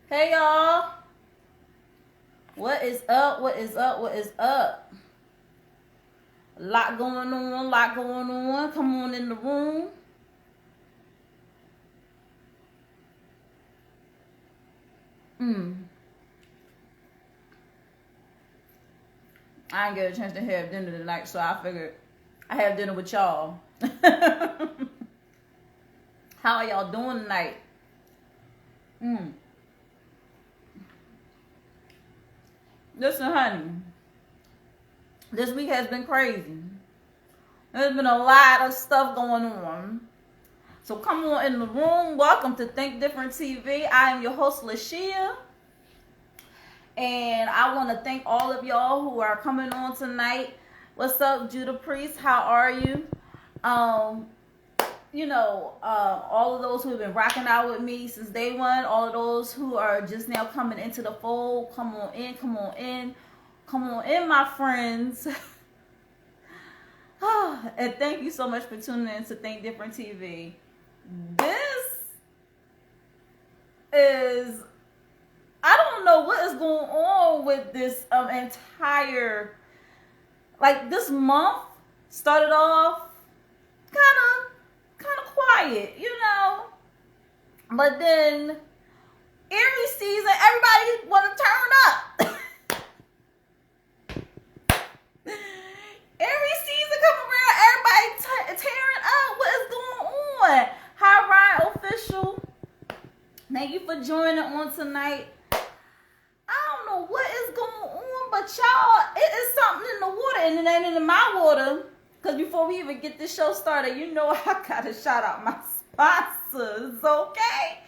Hey y'all, what is up? What is up? What is up? A lot going on, lot going on. Come on in the room. I didn't get a chance to have dinner tonight, so I figured I have dinner with y'all. How are y'all doing tonight? Listen, honey, this week has been crazy. There's been a lot of stuff going on. So come on in the room. Welcome to Think Different TV. I am your host, LaShia. And I want to thank all of y'all who are coming on tonight. What's up, Judah Priest? How are you? All of those who have been rocking out with me since day one, all of those who are just now coming into the fold, come on in, my friends. And thank you so much for tuning in to Think Different TV. This is, I don't know what is going on with this entire, this month started off kind of quiet, but then Aries season, everybody want to turn up. Aries season come around, everybody tearing up. What is going on? Hi, Ryan Official. Thank you for joining on tonight. I don't know what is going on, but y'all, it is something in the water, and it ain't in my water. Because before we even get this show started, I gotta shout out my sponsors, okay?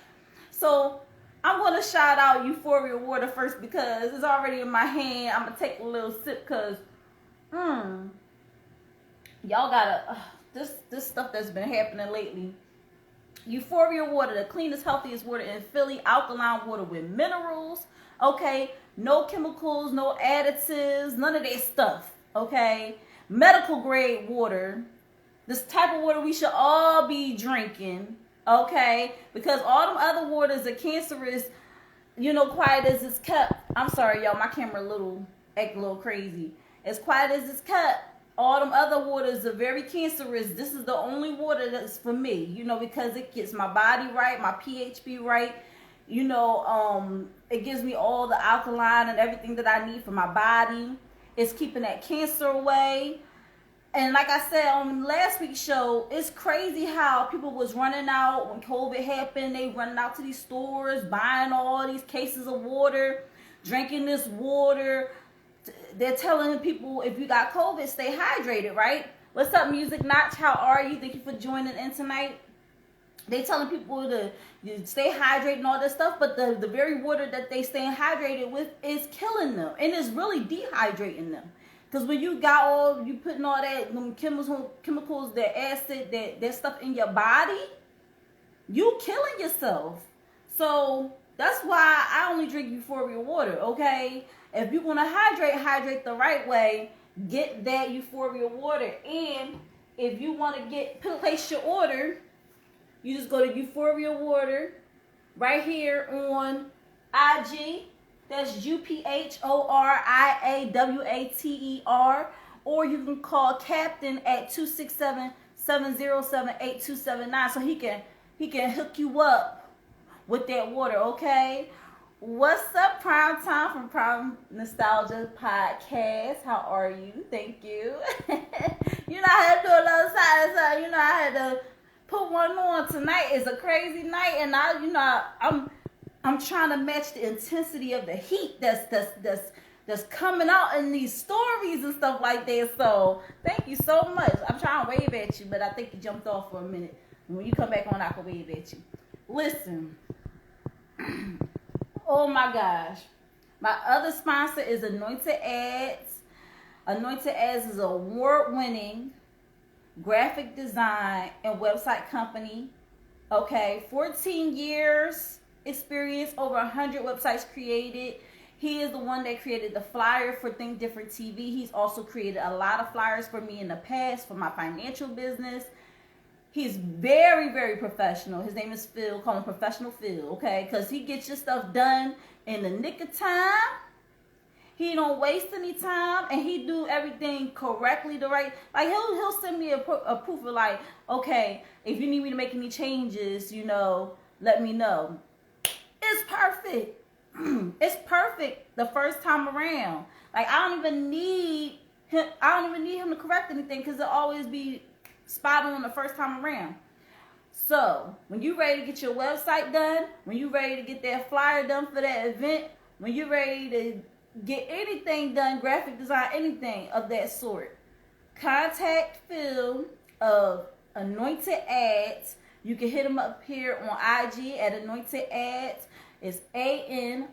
So I'm gonna shout out Euphoria Water first because it's already in my hand. I'm gonna take a little sip because, y'all gotta this stuff that's been happening lately. Euphoria Water, the cleanest, healthiest water in Philly, alkaline water with minerals, okay? No chemicals, no additives, none of that stuff, okay? Medical grade water, this type of water we should all be drinking, okay? Because all them other waters are cancerous, quiet as it's kept. I'm sorry, y'all, my camera act a little crazy. As quiet as it's kept, all them other waters are very cancerous. This is the only water that's for me, because it gets my body right, my pH be right. It gives me all the alkaline and everything that I need for my body. It's keeping that cancer away. And like I said on last week's show, it's crazy how people was running out when COVID happened. They running out to these stores, buying all these cases of water, drinking this water. They're telling people if you got COVID, stay hydrated, right? What's up, Music Notch? How are you? Thank you for joining in tonight. They telling people to stay hydrated and all this stuff, but the very water that they staying hydrated with is killing them, and it's really dehydrating them. Because when you putting all that chemicals, that acid, that stuff in your body, you killing yourself. So that's why I only drink Euphoria Water, okay? If you're gonna hydrate the right way, get that Euphoria Water. And if you want to place your order, you just go to Euphoria Water right here on IG. That's UPHORIAWATER. Or you can call Captain at 267-707-8279 so he can hook you up with that water, okay? What's up, Prime Time from Prime Nostalgia Podcast? How are you? Thank you. I had to do a little side. I had to put one on. Tonight is a crazy night, and I'm trying to match the intensity of the heat that's coming out in these stories and stuff like that. So thank you so much. I'm trying to wave at you, but I think you jumped off for a minute. When you come back on, I can wave at you. Listen. Oh my gosh. My other sponsor is Anointed Ads. Anointed Ads is an award-winning graphic design and website company. Okay, 14 years experience, over 100 websites created. He is the one that created the flyer for Think Different TV. He's also created a lot of flyers for me in the past for my financial business. He's very, very professional. His name is Phil. Call him Professional Phil, okay? Because he gets your stuff done in the nick of time. He don't waste any time, and he do everything correctly. Like he'll send me a proof of like, okay, if you need me to make any changes, let me know. It's perfect. It's perfect the first time around. Like I don't even need him to correct anything because it'll always be spot on the first time around. So when you ready to get your website done, when you ready to get that flyer done for that event, when you ready to get anything done, graphic design, anything of that sort, contact Phil of Anointed Ads. You can hit him up here on IG at Anointed Ads. It's ANOINTEDADS.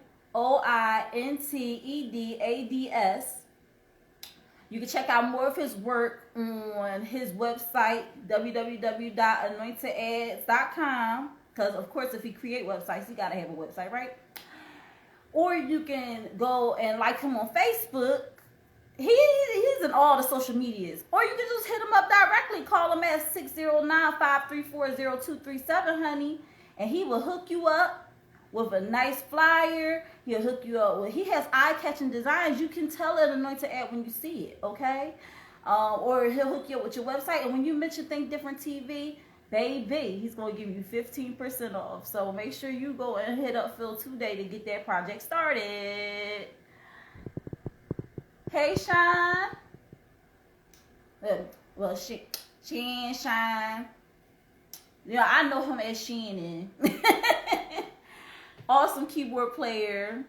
You can check out more of his work on his website, www.anointedads.com. Because, of course, if he create websites, he got to have a website, right? Or you can go and like him on Facebook. He's in all the social medias. Or you can just hit him up directly. Call him at 609-534-0237, honey. And he will hook you up with a nice flyer. He'll hook you up with, he has eye-catching designs. You can tell an Anointed Ad when you see it, okay? Or he'll hook you up with your website. And when you mention Think Different TV, baby, he's going to give you 15% off. So make sure you go and hit up Phil today to get that project started. Hey, Shine. Well, Shine. Yeah, I know him as Shannon. Awesome keyboard player.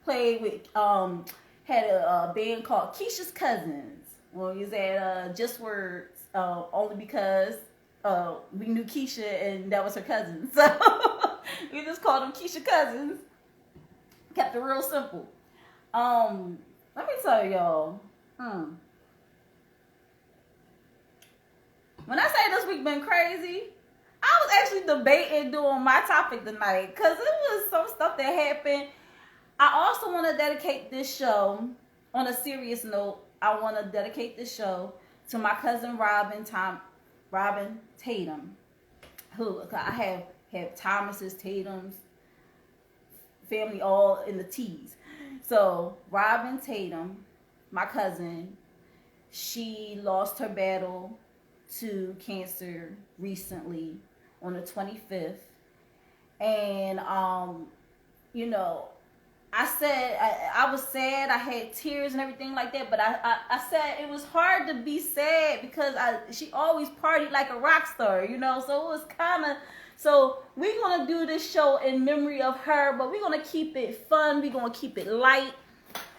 Played with, had a band called Keisha's Cousins. Well, he was at Just Words, only because we knew Keisha and that was her cousin. So we just called them Keisha Cousins. Kept it real simple. Let me tell y'all. When I say this week been crazy, I was actually debating doing my topic tonight because it was some stuff that happened. I also want to dedicate this show on a serious note. I want to dedicate this show to my cousin Robin Tatom, who I have Thomas's, Tatum's, family all in the T's. So Robin Tatom, my cousin, she lost her battle to cancer recently on the 25th. And, I said, I was sad. I had tears and everything like that. But I said it was hard to be sad because she always partied like a rock star, So it was kind of, so we're going to do this show in memory of her, but we're going to keep it fun. We're going to keep it light.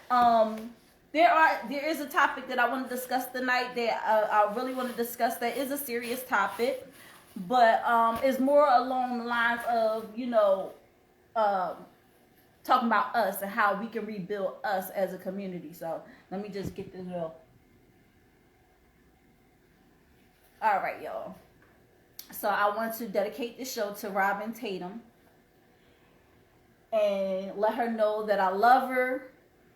There is a topic that I want to discuss tonight that I really want to discuss that is a serious topic, but it's more along the lines of, talking about us and how we can rebuild us as a community. So let me just get this real. All right, y'all. So I want to dedicate this show to Robin Tatom and let her know that I love her.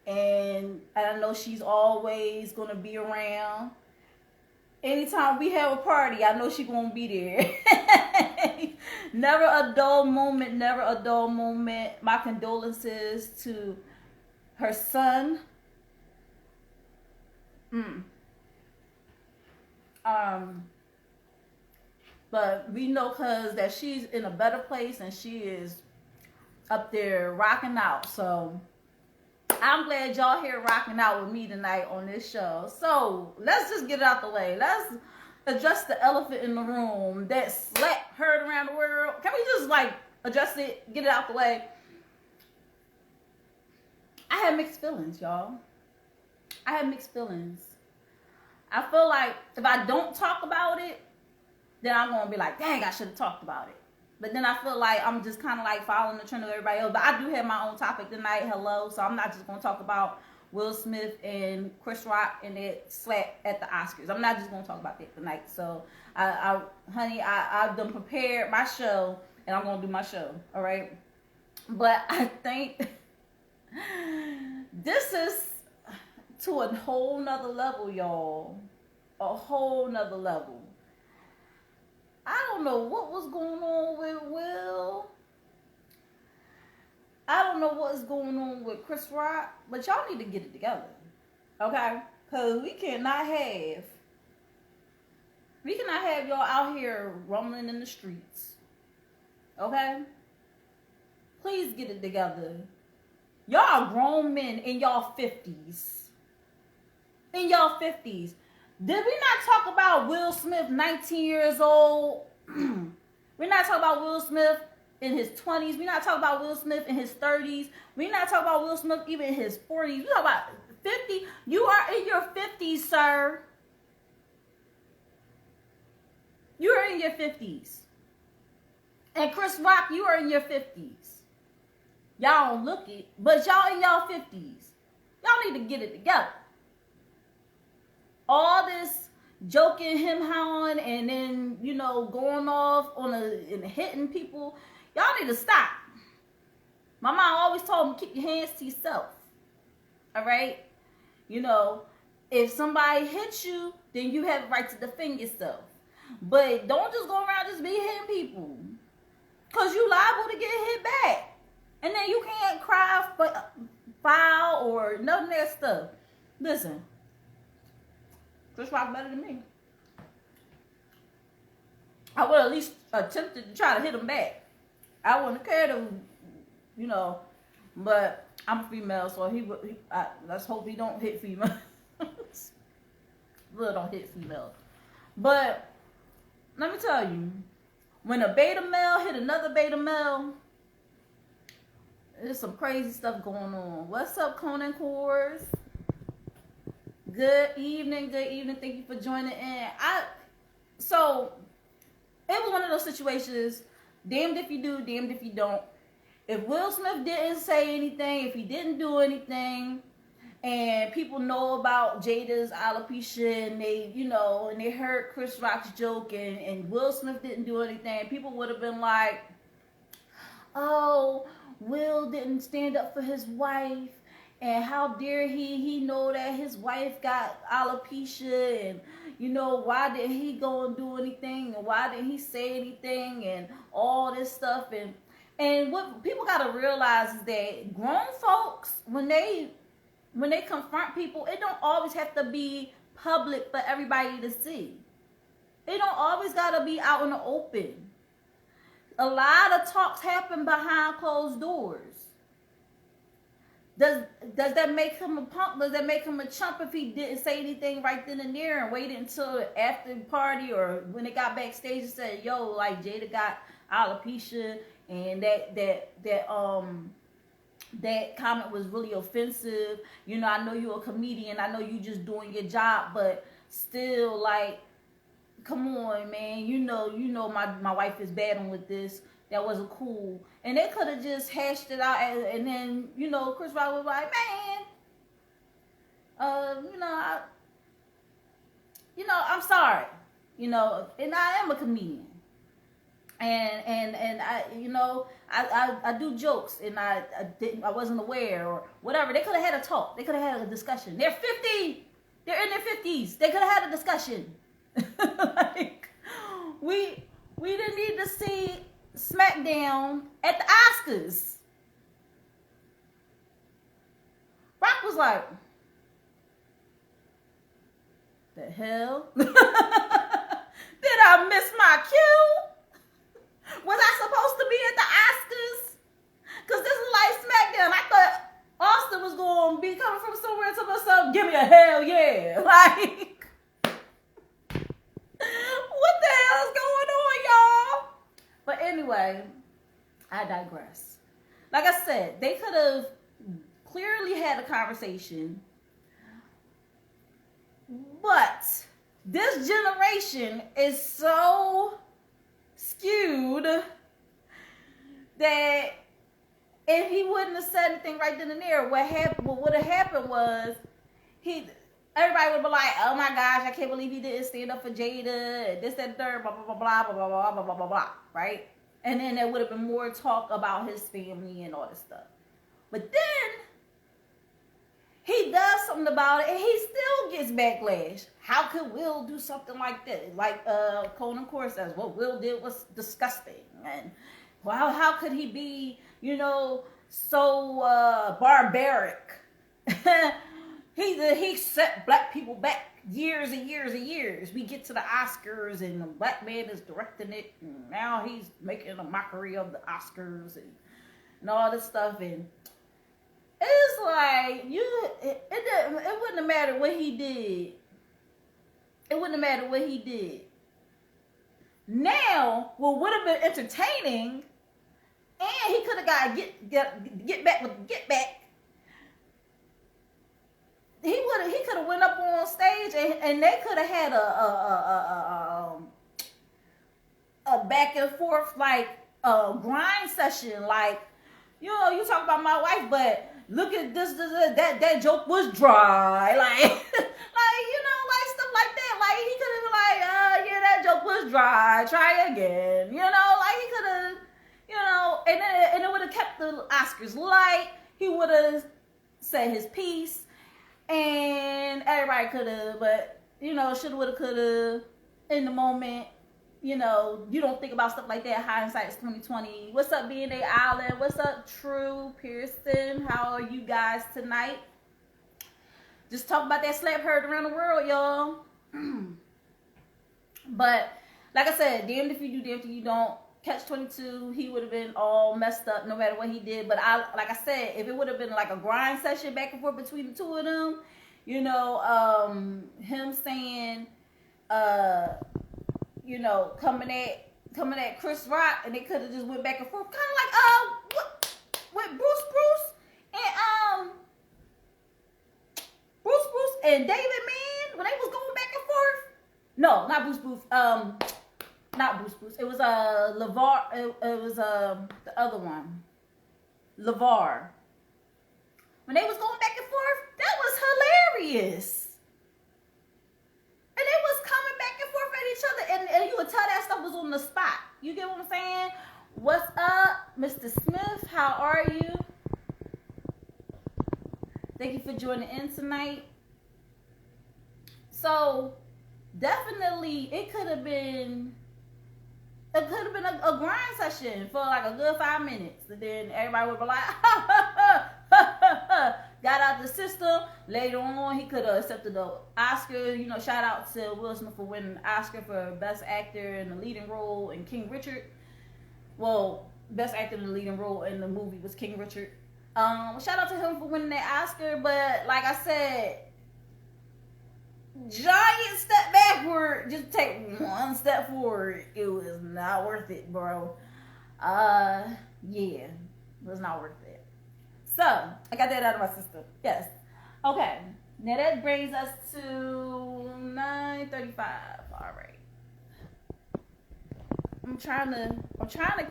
And I know she's always going to be around. Anytime we have a party, I know she's going to be there. Never a dull moment, never a dull moment. My condolences to her son. But we know that she's in a better place and she is up there rocking out. So I'm glad y'all here rocking out with me tonight on this show. So let's just get it out the way. Let's address the elephant in the room that slap heard around the world. Can we just address it, get it out the way? I have mixed feelings, y'all. I have mixed feelings. I feel like if I don't talk about it, then I'm going to be like, dang, I should have talked about it. But then I feel like I'm just kind of following the trend of everybody else. But I do have my own topic tonight. Hello. So I'm not just going to talk about Will Smith and Chris Rock and that slap at the Oscars. I'm not just going to talk about that tonight. So, I've done prepared my show and I'm going to do my show. All right. But I think this is to a whole nother level, y'all. A whole nother level. I don't know what was going on with Will. I don't know what's going on with Chris Rock, but y'all need to get it together, okay? Because we cannot have y'all out here rumbling in the streets, okay? Please get it together. Y'all are grown men in y'all 50s. In y'all 50s. Did we not talk about Will Smith, 19 years old? We're not talking about Will Smith in his 20s. We're not talking about Will Smith in his 30s. We're not talking about Will Smith even in his 40s. We're talking about 50. You are in your 50s, sir. You are in your 50s. And Chris Rock, you are in your 50s. Y'all don't look it, but y'all in y'all 50s. Y'all need to get it together. All this joking him on and then, going off and hitting people. Y'all need to stop. My mom always told me, keep your hands to yourself. All right? If somebody hits you, then you have the right to defend yourself. But don't just go around just be hitting people. Because you liable to get hit back. And then you can't cry, foul, or none of that stuff. Listen. Chris Rock better than me. I would at least attempted to try to hit him back. I wouldn't care to, but I'm a female, so let's hope he don't hit females. Really don't hit females. But let me tell you, when a beta male hit another beta male, there's some crazy stuff going on. What's up, Conan Coors? Good evening. Thank you for joining in. So it was one of those situations, damned if you do, damned if you don't. If Will Smith didn't say anything, if he didn't do anything, and people know about Jada's alopecia, and they heard Chris Rock's joke, and Will Smith didn't do anything, people would have been like, oh, Will didn't stand up for his wife, and how dare he know that his wife got alopecia, and why didn't he go and do anything, and why didn't he say anything, and all this stuff. And what people got to realize is that grown folks, when they confront people, it don't always have to be public for everybody to see. It don't always got to be out in the open. A lot of talks happen behind closed doors. Does that make him a punk? Does that make him a chump if he didn't say anything right then and there and waited until after the party or when they got backstage and said, yo, like Jada got alopecia and that comment was really offensive. I know you're a comedian. I know you just doing your job, but still, like, come on, man. My wife is battling with this. That wasn't cool. And they could have just hashed it out, and then, Chris Rock was like, man, I'm sorry, and I am a comedian. And I do jokes, and I wasn't aware or whatever. They could have had a talk. They could have had a discussion. They're 50. They're in their 50s. They could have had a discussion. Like, we didn't need to see SmackDown at the Oscars. Rock was like, the hell? Did I miss my cue? Was I supposed to be at the Oscars? Because this is like SmackDown. I thought Austin was going to be coming from somewhere to myself, give me a hell yeah. Like, what the hell is going on, y'all? But anyway, I digress. Like I said, they could have clearly had a conversation, but this generation is so skewed that if he wouldn't have said anything right then and there, what would have happened was everybody would be like, oh my gosh, I can't believe he didn't stand up for Jada, and this, that, third, blah, blah, blah, blah, blah, blah, blah, blah, blah, blah, right? And then there would have been more talk about his family and all this stuff. But then he does something about it and he still gets backlash. How could Will do something like that? Like Conan Core says, what Will did was disgusting. And well, how could he be, so barbaric? He set black people back years and years and years. We get to the Oscars and the black man is directing it, and now he's making a mockery of the Oscars and all this stuff. And it's like it wouldn't have mattered what he did. It wouldn't have mattered what he did. Now, what would have been entertaining, and he could have got get back with get back. He could have went up on stage and they could have had a back and forth, like a grind session, like you talk about my wife, but look at this that joke was dry, like like stuff like that. Like he could have been like, yeah, that joke was dry, try again, like he could have, and it would have kept the Oscars light. He would have said his piece. And everybody could have, but, shoulda, woulda, coulda, in the moment, you don't think about stuff like that. Hindsight is 2020. What's up, B&A Island? What's up, True, Pearson? How are you guys tonight? Just talk about that slap heard around the world, y'all. But, like I said, damned if you do, damned if you don't. Catch 22, he would have been all messed up no matter what he did. But like I said, if it would have been like a grind session back and forth between the two of them, him saying, coming at Chris Rock, and they could have just went back and forth, kind of like with Bruce and David Mann when they was going back and forth. No, not Bruce. Not Bruce. It was LeVar. It was the other one, LeVar. When they was going back and forth, that was hilarious. And they was coming back and forth at each other, and you would tell that stuff was on the spot. You get what I'm saying? What's up, Mr. Smith? How are you? Thank you for joining in tonight. So definitely, it could have been. It could have been a grind session for like a good 5 minutes. And then everybody would be like, got out the system. Later on, he could have accepted the Oscar. Shout out to Will Smith for winning the Oscar for Best Actor in the leading role in King Richard. Well, Best Actor in the leading role in the movie was King Richard. Shout out to him for winning that Oscar. But like I said, giant step backward, just take one step forward. It was not worth it, bro. Yeah, it was not worth it. So I got that out of my system. Yes. Okay. Now that brings us to 9:35. All right. I'm trying to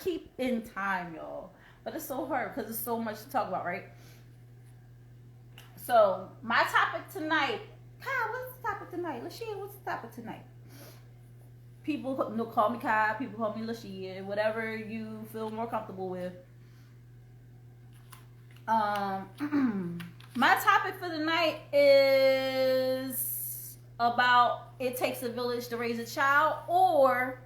keep in time, y'all, but it's so hard because there's so much to talk about, right? So my topic tonight. Kai, what's the topic tonight? LaShia, what's the topic tonight? People call me Kai, people call me LaShia, whatever you feel more comfortable with. My topic for the night is about it takes a village to raise a child, or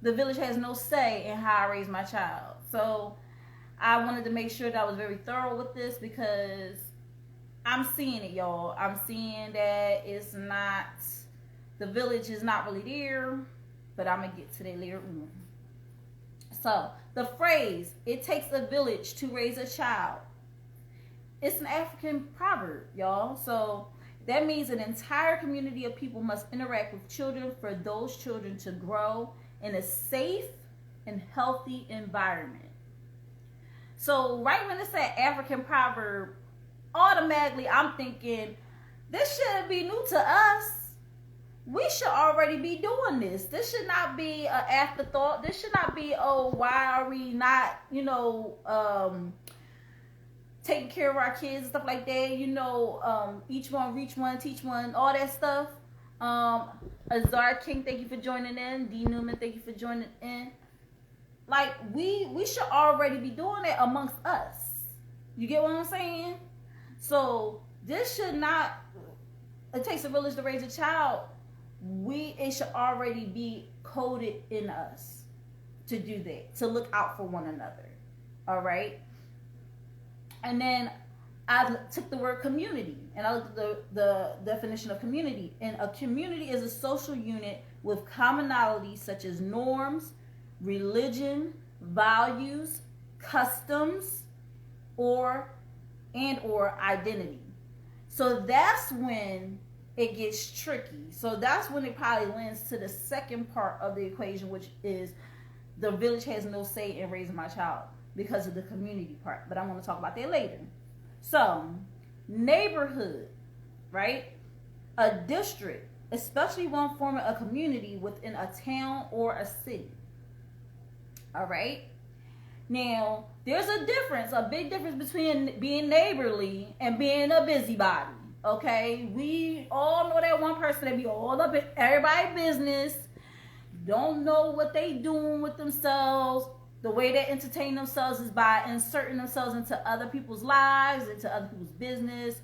the village has no say in how I raise my child. So I wanted to make sure that I was very thorough with this because I'm seeing it, y'all. I'm seeing that it's not, the village is not really there, but I'm going to get to that later on. So, the phrase, it takes a village to raise a child. It's an African proverb, y'all. So, that means an entire community of people must interact with children for those children to grow in a safe and healthy environment. So, right when it said African proverb, automatically I'm thinking, this shouldn't be new to us. We should already be doing this. This should not be an afterthought. This should not be, why are we not, taking care of our kids and stuff like that. Each one, reach one, teach one, all that stuff. Azar King, thank you for joining in. D Newman, thank you for joining in. Like, we should already be doing it amongst us. You get what I'm saying? So this should not, it takes a village to raise a child. It should already be coded in us to do that, to look out for one another. All right. And then I took the word community and I looked at the definition of community. And a community is a social unit with commonalities such as norms, religion, values, customs, or identity. So that's when it gets tricky. So that's when it probably lends to the second part of the equation, which is the village has no say in raising my child because of the community part. But I'm going to talk about that later. So, neighborhood, right? A district, especially one forming a community within a town or a city. All right? Now, there's a big difference between being neighborly and being a busybody. Okay? We all know that one person that be all up in everybody's business, don't know what they doing with themselves. The way they entertain themselves is by inserting themselves into other people's lives, into other people's business,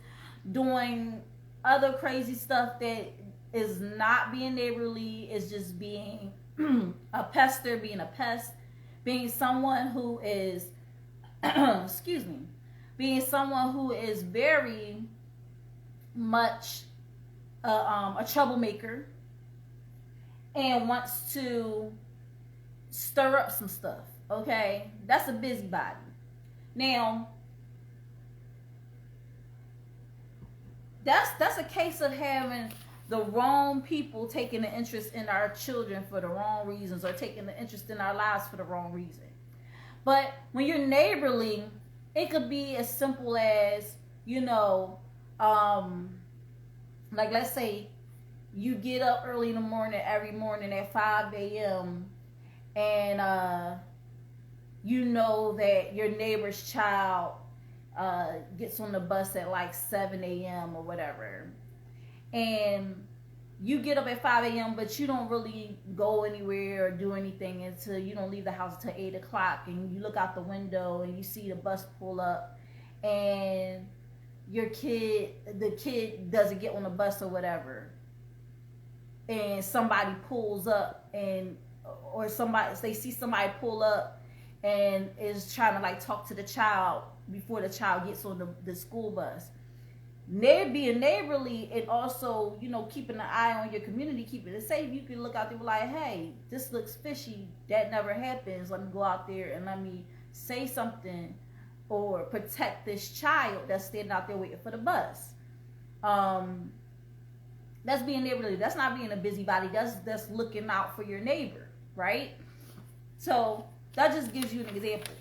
doing other crazy stuff that is not being neighborly, is just being a pester, being a pest, being someone who is, excuse me, being someone who is very much a troublemaker and wants to stir up some stuff. Okay, that's a busybody. Now, that's a case of having the wrong people taking an interest in our children for the wrong reasons, or taking an interest in our lives for the wrong reason. But when you're neighborly, it could be as simple as, like let's say you get up early in the morning, every morning at 5 a.m. and you know that your neighbor's child gets on the bus at like 7 a.m. or whatever. And you get up at 5 a.m., but you don't really go anywhere or do anything until you don't leave the house until 8 o'clock. And you look out the window and you see the bus pull up, and the kid doesn't get on the bus or whatever. And somebody pulls up, or they see somebody pull up and is trying to like talk to the child before the child gets on the school bus. Being neighborly and also, keeping an eye on your community, keeping it safe. You can look out there and be like, hey, this looks fishy. That never happens. Let me go out there and let me say something or protect this child that's standing out there waiting for the bus. That's being neighborly. That's not being a busybody. That's looking out for your neighbor, right? So that just gives you an example.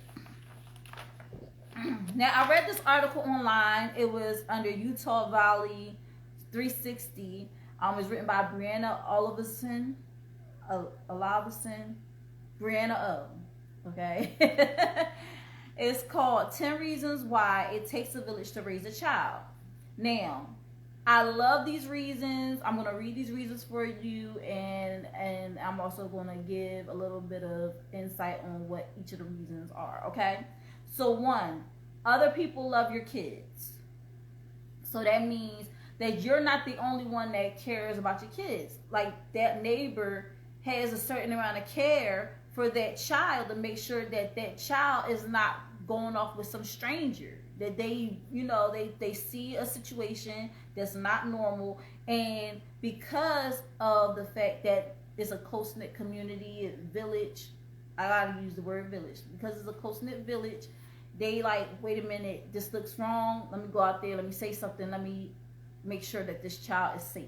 Now, I read this article online. It was under Utah Valley 360. It was written by Brianna Olivison. Brianna O. Okay. It's called 10 Reasons Why It Takes a Village to Raise a Child. Now, I love these reasons. I'm going to read these reasons for you, and I'm also going to give a little bit of insight on what each of the reasons are, okay? So 1, other people love your kids. So that means that you're not the only one that cares about your kids. Like, that neighbor has a certain amount of care for that child to make sure that that child is not going off with some stranger. That they see a situation that's not normal, and because of the fact that it's a close-knit community, village, I gotta use the word village, because it's a close-knit village, they like, wait a minute, this looks wrong, let me go out there, let me say something, let me make sure that this child is safe,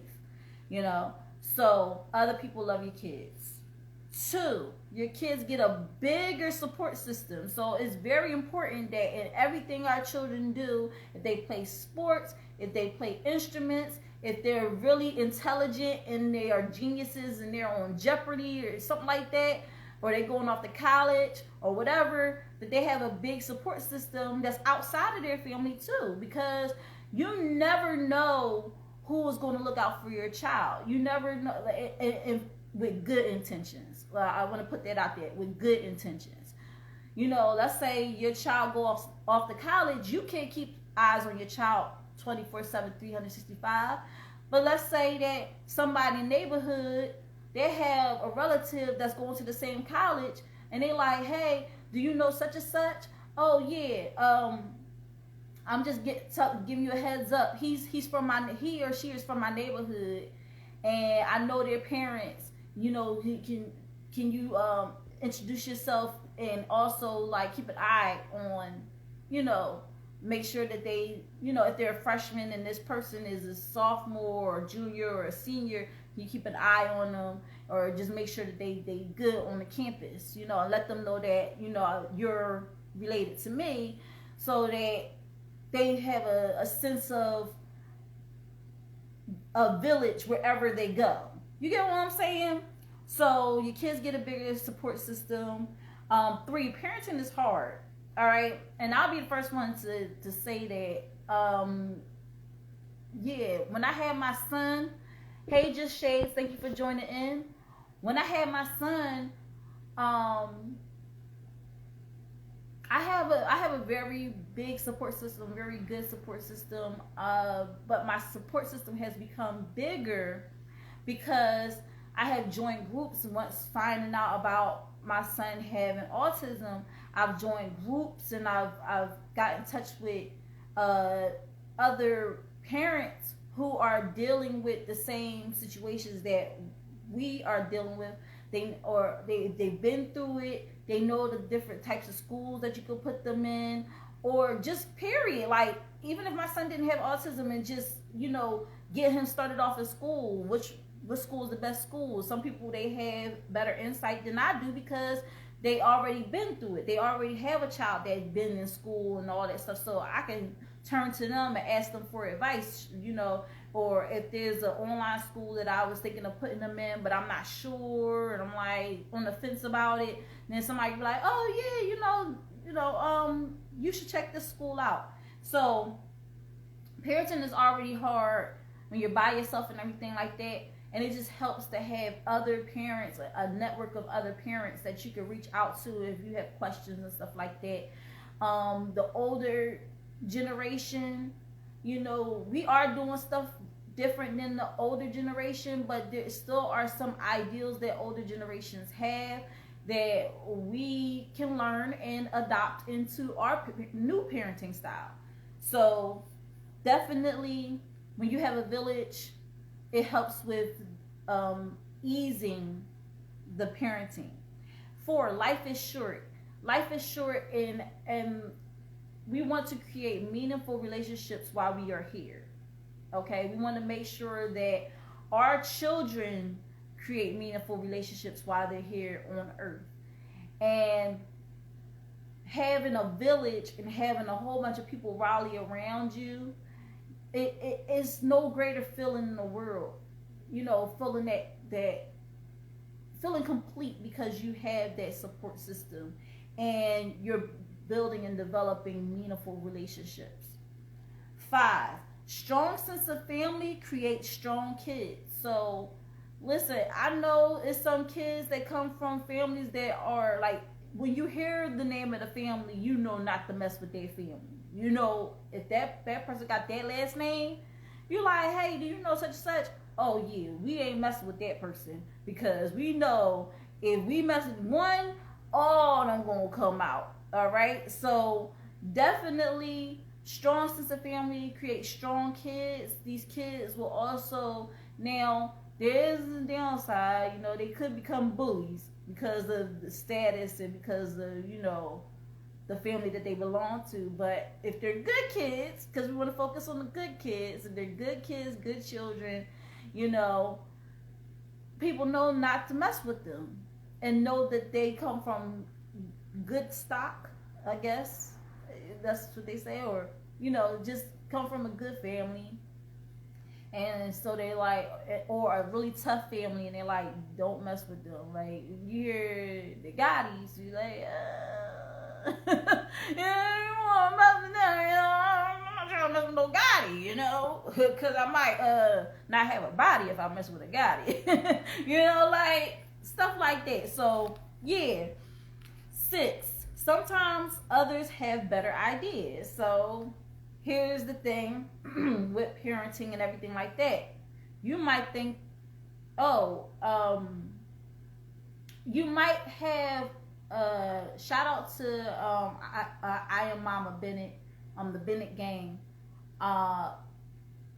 so other people love your kids. 2, your kids get a bigger support system. So it's very important that in everything our children do, if they play sports, if they play instruments, if they're really intelligent and they are geniuses and they're on Jeopardy or something like that, or they're going off to college or whatever, that they have a big support system that's outside of their family too, because you never know who is going to look out for your child. You never know, and with good intentions. Well, I want to put that out there, with good intentions. Let's say your child goes off to college, you can't keep eyes on your child 24/7, 365. But let's say that somebody in the neighborhood, they have a relative that's going to the same college, and they like, hey, do you know such and such? Oh yeah, I'm just giving you a heads up. He or she is from my neighborhood, and I know their parents. You know, can you introduce yourself, and also like keep an eye on, you know, make sure that they, you know, if they're a freshman and this person is a sophomore or junior or a senior, you keep an eye on them, or just make sure that they good on the campus, you know, and let them know that, you know, you're related to me, so that they have a sense of a village wherever they go. You get what I'm saying? So your kids get a bigger support system. 3, parenting is hard. All right, and I'll be the first one to say that. Yeah, when I had my son, hey, Just Shades, thank you for joining in. When I had my son, I have a very big support system, very good support system. But my support system has become bigger because I have joined groups. Once finding out about my son having autism, I've joined groups, and I've got in touch with other parents who are dealing with the same situations that we are dealing with. They've been through it. They know the different types of schools that you could put them in, or just period. Like, even if my son didn't have autism, and just, you know, get him started off in school, which school is the best school. Some people, they have better insight than I do because they already been through it. They already have a child that's been in school and all that stuff. So I can turn to them and ask them for advice, you know, or if there's an online school that I was thinking of putting them in, but I'm not sure, and I'm like on the fence about it. And then somebody be like, oh yeah, you should check this school out. So parenting is already hard when you're by yourself and everything like that. And it just helps to have other parents, a network of other parents that you can reach out to if you have questions and stuff like that. The older generation, you know, we are doing stuff different than the older generation, but there still are some ideals that older generations have that we can learn and adopt into our new parenting style. So definitely, when you have a village, it helps with easing the parenting. 4, life is short. Life is short, and we want to create meaningful relationships while we are here. Okay, we want to make sure that our children create meaningful relationships while they're here on earth. And having a village and having a whole bunch of people rally around you, it is no greater feeling in the world, you know, feeling that feeling complete because you have that support system and you're building and developing meaningful relationships. 5, strong sense of family creates strong kids. So listen, I know it's some kids that come from families that are like, when you hear the name of the family, you know not to mess with their family. You know, if that person got that last name, you're like, hey, do you know such and such? Oh yeah, we ain't messing with that person, because we know if we mess with one, all of them gonna come out. All right, so definitely strong sense of family creates strong kids. These kids will also, now there is a downside, you know, they could become bullies because of the status and because of, you know, the family that they belong to. But if they're good kids, because we want to focus on the good kids, if they're good kids, good children, you know, people know not to mess with them and know that they come from good stock, I guess that's what they say, or, you know, just come from a good family. And so they like, or a really tough family, and they're like, don't mess with them. Like, you hear the Gottis, you like, yeah, you want to mess with them, you know, I'm not trying to mess with no Gotti, you know, because I might not have a body if I mess with a Gotti, you know, like, stuff like that. So, yeah. 6, sometimes others have better ideas. So, here's the thing with parenting and everything like that. You might think, oh, you might have shout out to I am Mama Bennett, the Bennett gang.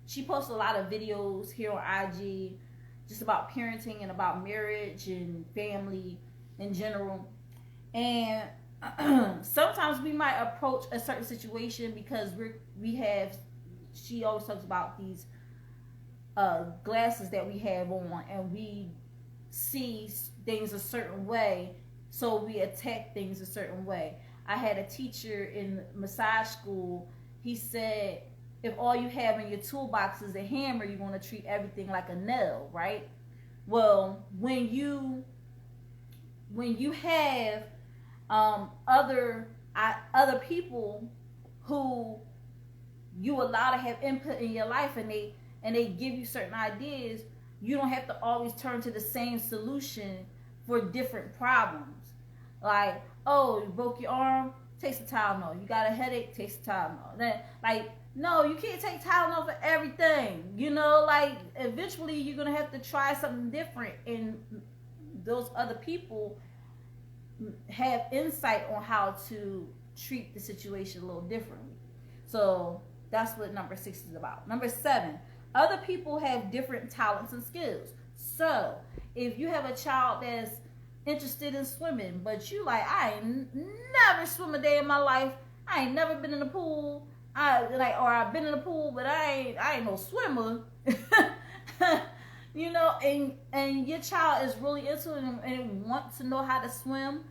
She posts a lot of videos here on IG just about parenting and about marriage and family in general. And sometimes we might approach a certain situation because she always talks about these glasses that we have on, and we see things a certain way, so we attack things a certain way. I had a teacher in massage school. He said, if all you have in your toolbox is a hammer, you're going to treat everything like a nail, right? Well, when you have other people who you allow to have input in your life, and they give you certain ideas, you don't have to always turn to the same solution for different problems. Like, oh, you broke your arm, take some Tylenol. You got a headache, take some Tylenol. Then, like, no, you can't take Tylenol for everything. You know, like, eventually you're going to have to try something different. And those other people have insight on how to treat the situation a little differently. So that's what number 6 is about. Number 7, other people have different talents and skills. So if you have a child that's interested in swimming, but you like, I ain't never swim a day in my life. I ain't never been in the pool. I've been in the pool, but I ain't no swimmer. You know, and your child is really into it and wants to know how to swim.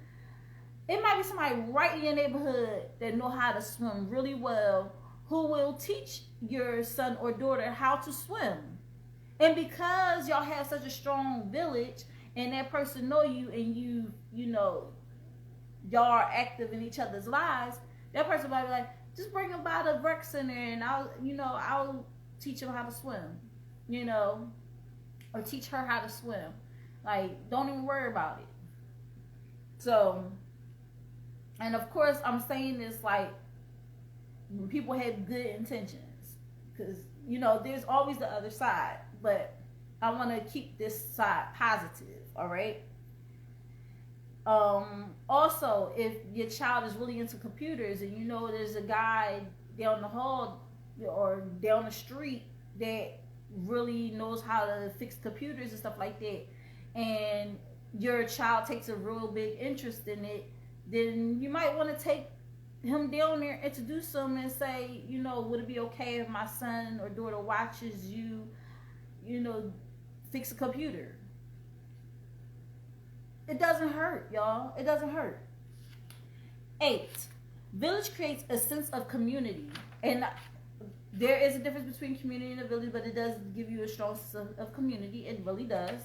It might be somebody right in your neighborhood that know how to swim really well, who will teach your son or daughter how to swim. And because y'all have such a strong village, and that person know you, and you know, y'all are active in each other's lives, that person might be like, just bring him by the rec center and I'll teach him how to swim, you know, or teach her how to swim. Like, don't even worry about it. So, and of course, I'm saying this like when people have good intentions, because, you know, there's always the other side, but I want to keep this side positive, all right? Also, if your child is really into computers and you know there's a guy down the hall or down the street that really knows how to fix computers and stuff like that, and your child takes a real big interest in it, then you might want to take him down there, introduce him, and say, you know, would it be okay if my son or daughter watches you, you know, fix a computer? It doesn't hurt, y'all. It doesn't hurt. 8, village creates a sense of community. And there is a difference between community and a village, but it does give you a strong sense of community. It really does.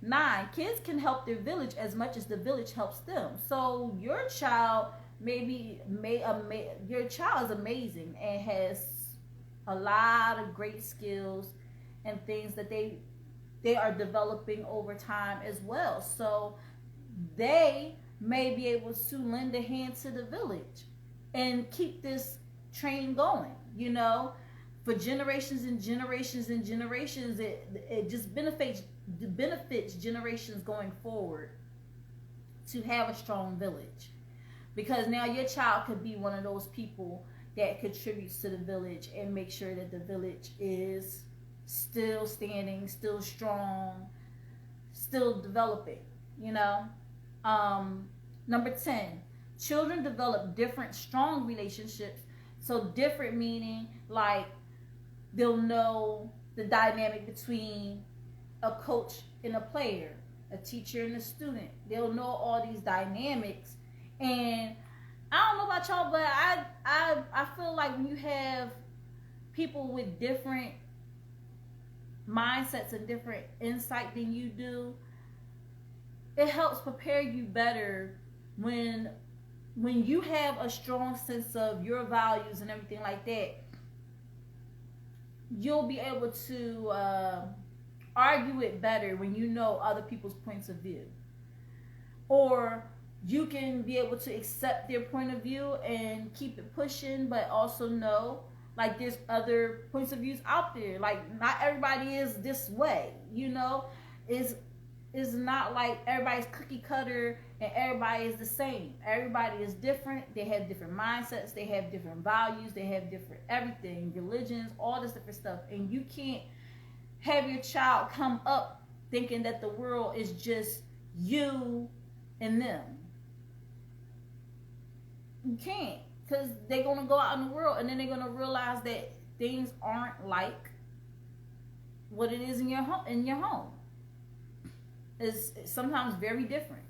9, kids can help their village as much as the village helps them. So your child your child is amazing and has a lot of great skills and things that they are developing over time as well. So they may be able to lend a hand to the village and keep this train going, you know, for generations and generations and generations. It just benefits generations going forward to have a strong village, because now your child could be one of those people that contributes to the village and make sure that the village is still standing, still strong, still developing, you know. Number 10, children develop different strong relationships. So different meaning like they'll know the dynamic between a coach and a player, a teacher and a student. They'll know all these dynamics. And I don't know about y'all, but I feel like when you have people with different mindsets and different insight than you do, it helps prepare you better when you have a strong sense of your values and everything like that. You'll be able to argue it better when you know other people's points of view, or you can be able to accept their point of view and keep it pushing, but also know Like there's other points of views out there. Like not everybody is this way, you know. Is not like everybody's cookie cutter and everybody is the same. Everybody is different. They have different mindsets. They have different values. They have different everything, religions, all this different stuff. And you can't have your child come up thinking that the world is just you and them. You can't, because they're going to go out in the world and then they're going to realize that things aren't like what it is in your home. Is sometimes very different.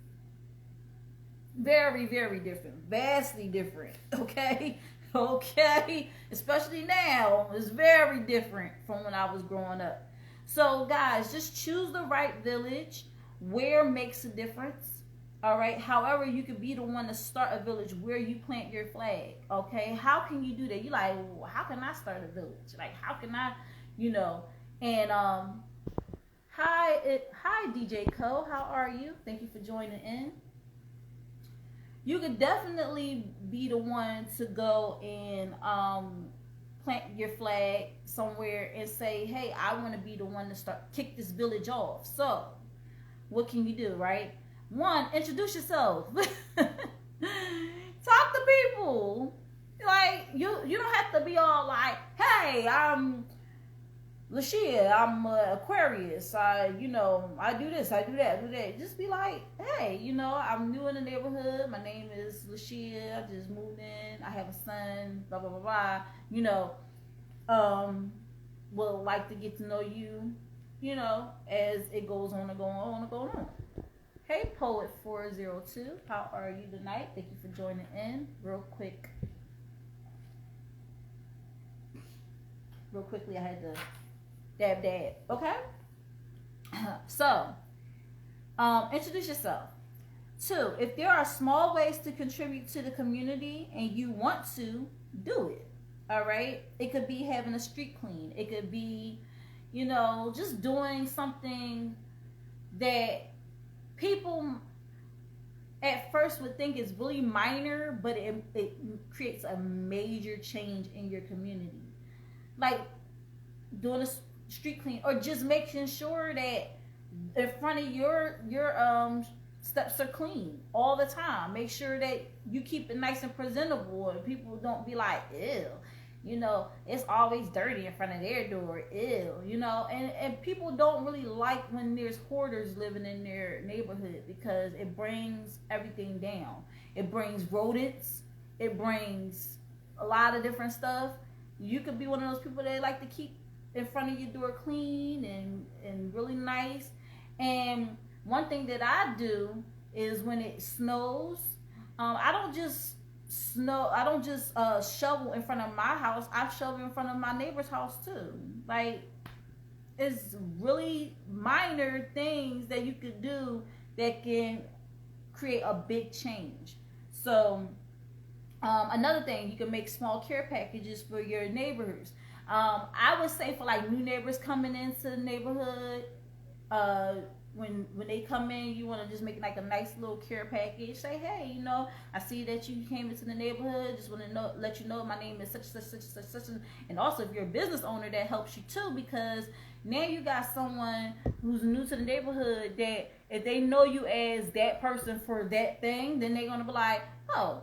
Very, very different. Vastly different. Okay? Okay? Especially now, it's very different from when I was growing up. So, guys, just choose the right village. Where makes a difference. All right? However, you could be the one to start a village where you plant your flag. Okay? How can you do that? You're like, well, how can I start a village? Like, how can I, you know? And, Hi, DJ Co. How are you? Thank you for joining in. You could definitely be the one to go and plant your flag somewhere and say, hey, I want to be the one to kick this village off. So, what can you do, right? One, introduce yourself. Talk to people. Like, you don't have to be all like, hey, I'm LaShia, I'm Aquarius. I do this, I do that. Just be like, hey, I'm new in the neighborhood. My name is LaShia. I just moved in. I have a son. Blah blah blah blah. Would like to get to know you. As it goes on and going on. Hey, Poet 402, how are you tonight? Thank you for joining in. Real quickly, I had to dab. Okay? So, introduce yourself. 2, if there are small ways to contribute to the community and you want to, do it. All right? It could be having a street clean. It could be, just doing something that people at first would think is really minor, but it creates a major change in your community. Like doing a street clean, or just making sure that in front of your steps are clean all the time. Make sure that you keep it nice and presentable, and people don't be like, ew, it's always dirty in front of their door, ew, and people don't really like when there's hoarders living in their neighborhood, because it brings everything down. It brings rodents, it brings a lot of different stuff. You could be one of those people that like to keep in front of your door clean and really nice. And one thing that I do is when it snows, I don't just shovel in front of my house. I shovel in front of my neighbor's house too. Like, it's really minor things that you could do that can create a big change. So another thing, you can make small care packages for your neighbors. I would say for like new neighbors coming into the neighborhood, when they come in, you want to just make like a nice little care package. Say, hey, I see that you came into the neighborhood. Just want to let you know my name is such. And also, if you're a business owner, that helps you too, because now you got someone who's new to the neighborhood that if they know you as that person for that thing, then they're gonna be like, oh,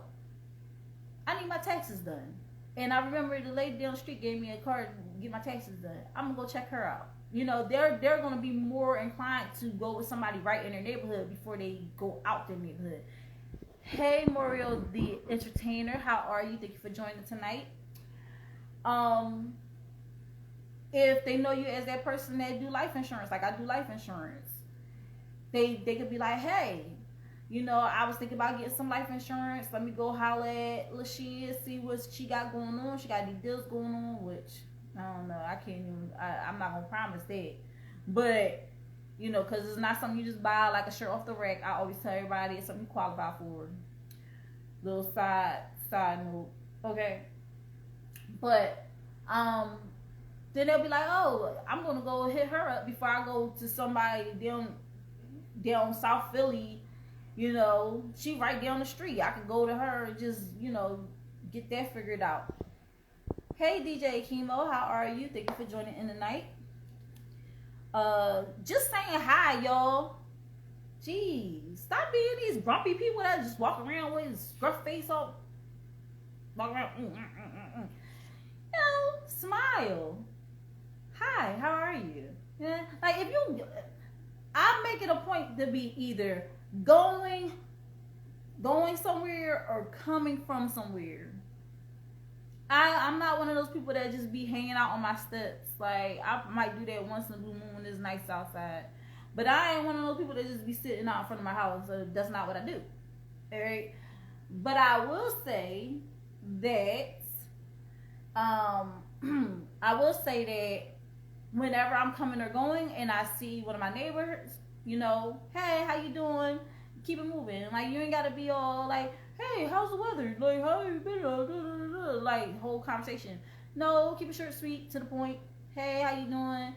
I need my taxes done. And I remember the lady down the street gave me a card to get my taxes done. I'm going to go check her out. They're going to be more inclined to go with somebody right in their neighborhood before they go out their neighborhood. Hey, Mario the Entertainer. How are you? Thank you for joining tonight. If they know you as that person that do life insurance, like I do life insurance, they could be like, hey, I was thinking about getting some life insurance. Let me go holler at LaShia, see what she got going on. She got these deals going on, which I don't know. I'm not going to promise that. But, because it's not something you just buy like a shirt off the rack. I always tell everybody it's something you qualify for. Little side note. Okay. But, then they'll be like, oh, I'm going to go hit her up before I go to somebody down South Philly. She right down the street. I could go to her and just, get that figured out. Hey DJ Chemo, how are you? Thank you for joining in tonight. Just saying hi, y'all. Jeez, stop being these grumpy people that just walk around with his scruff face off. Walk around. You know, smile. Hi, how are you? Yeah, like if you, I make it a point to be either going somewhere or coming from somewhere. I'm not one of those people that just be hanging out on my steps. Like, I might do that once in a blue moon when it's nice outside. But I ain't one of those people that just be sitting out in front of my house. So that's not what I do. Alright? But I will say that, I will say that whenever I'm coming or going and I see one of my neighbors, you know, hey, how you doing? Keep it moving. Like, you ain't got to be all like, hey, how's the weather? Like, how you been? Like, whole conversation. No, keep it short, sweet, to the point. Hey, how you doing?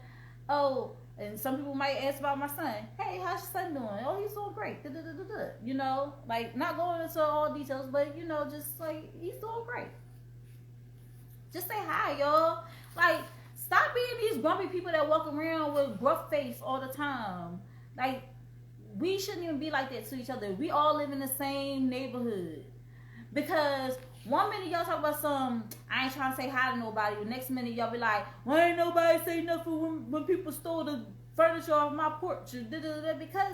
Oh, and some people might ask about my son. Hey, how's your son doing? Oh, he's doing great. You know, like, not going into all details, but, you know, just like, he's doing great. Just say hi, y'all. Like, stop being these grumpy people that walk around with gruff face all the time. Like, we shouldn't even be like that to each other. We all live in the same neighborhood. Because one minute y'all talk about I ain't trying to say hi to nobody. The next minute y'all be like, why ain't nobody say nothing when people stole the furniture off my porch? Because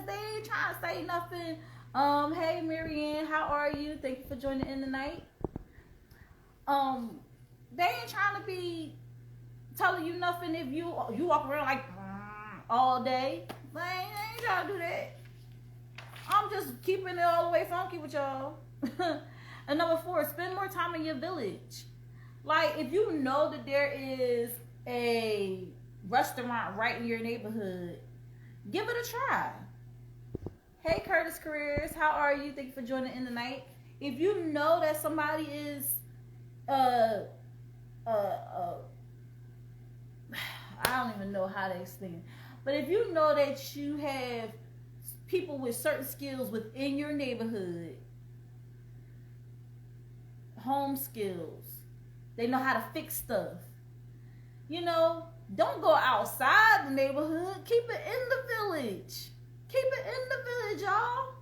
they ain't trying to say nothing. Hey Marianne, how are you? Thank you for joining in tonight. They ain't trying to be telling you nothing if you walk around like all day. They ain't trying to do that. I'm just keeping it all the way funky with y'all. And number 4, spend more time in your village. Like, if you know that there is a restaurant right in your neighborhood, give it a try. Hey, Curtis Careers, how are you? Thank you for joining in tonight. If you know that somebody is, I don't even know how to explain it, but if you know that you have people with certain skills within your neighborhood, home skills, they know how to fix stuff, you know, don't go outside the neighborhood. Keep it in the village. Keep it in the village, y'all.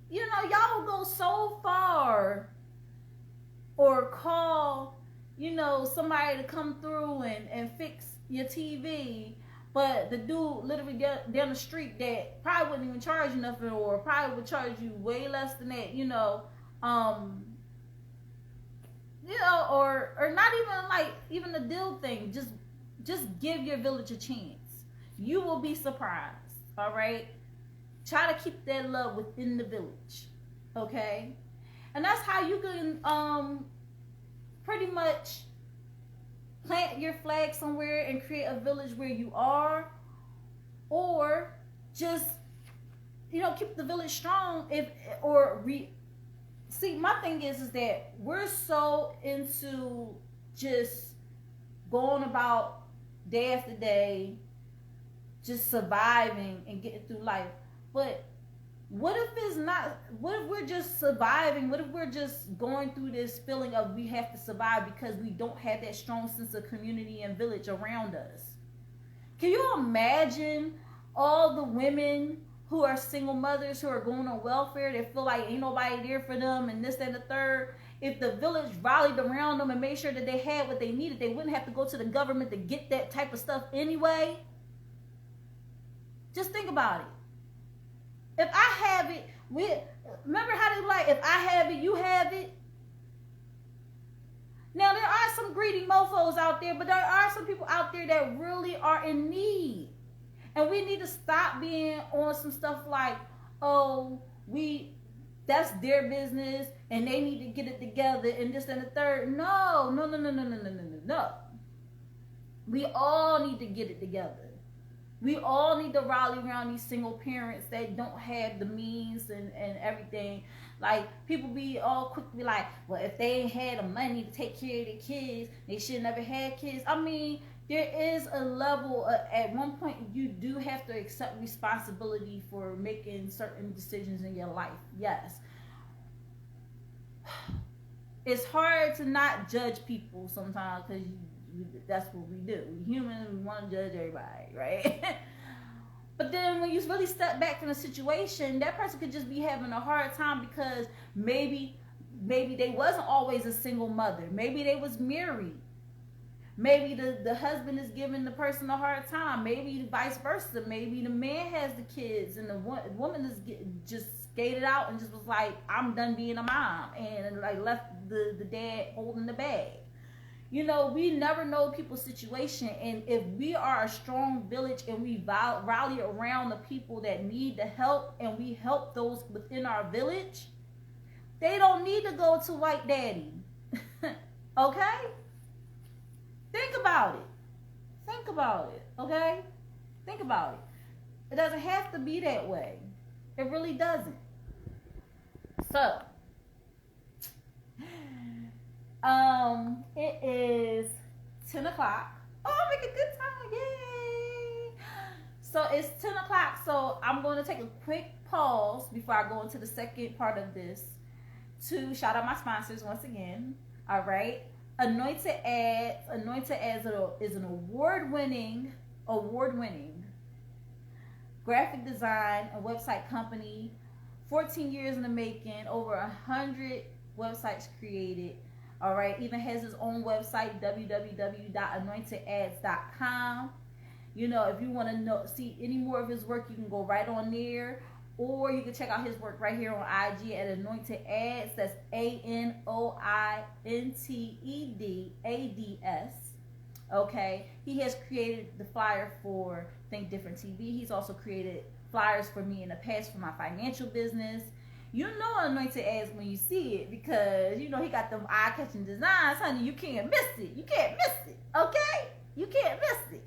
You know, y'all will go so far or call, you know, somebody to come through and fix your TV, but the dude literally down the street that probably wouldn't even charge you nothing, or probably would charge you way less than that, you know, or not even like even the deal thing. Just give your village a chance. You will be surprised. All right, try to keep that love within the village, okay? And that's how you can pretty much plant your flag somewhere and create a village where you are, or just, you know, keep the village strong. See, my thing is that we're so into just going about day after day, just surviving and getting through life. But what if it's not? What if we're just surviving? What if we're just going through this feeling of we have to survive because we don't have that strong sense of community and village around us? Can you imagine all the women who are single mothers, who are going on welfare, that feel like ain't nobody there for them and this, that, and the third? If the village rallied around them and made sure that they had what they needed, they wouldn't have to go to the government to get that type of stuff anyway. Just think about it. If I have it, remember how they like, if I have it, you have it? Now, there are some greedy mofos out there, but there are some people out there that really are in need. And we need to stop being on some stuff like, oh, that's their business and they need to get it together and this and the third. No. We all need to get it together. We all need to rally around these single parents that don't have the means and everything. Like, people be all quick to be like, well, if they ain't had the money to take care of their kids, they should never had kids. I mean, there is a level, at one point, you do have to accept responsibility for making certain decisions in your life. Yes. it's hard to not judge people sometimes because that's what we do. We humans, we want to judge everybody, right? But then when you really step back from the situation, that person could just be having a hard time because maybe they wasn't always a single mother. Maybe they was married. Maybe the husband is giving the person a hard time. Maybe vice versa. Maybe the man has the kids and the woman is just skated out and just was like, I'm done being a mom, and like left the dad holding the bag. You know, we never know people's situation, and if we are a strong village and we rally around the people that need the help and we help those within our village, they don't need to go to white daddy. Okay? Think about it. Think about it, okay? Think about it. It doesn't have to be that way. It really doesn't. So, it is 10 o'clock. Oh, I'm making good time. Yay! So, it's 10 o'clock. So, I'm going to take a quick pause before I go into the second part of this to shout out my sponsors once again. All right. Anointed Ads. Anointed Ads is an award-winning graphic design and website company. 14 years in the making, over 100 websites created. All right, even has his own website, www.anointedads.com. You know, if you want to see any more of his work, you can go right on there, or you can check out his work right here on IG at Anointed Ads. That's ANOINTEDADS. Okay, he has created the flyer for Think Different TV. He's also created flyers for me in the past for my financial business. You know Anointed Ads when you see it because, you know, he got them eye-catching designs, honey. You can't miss it. You can't miss it, okay? You can't miss it.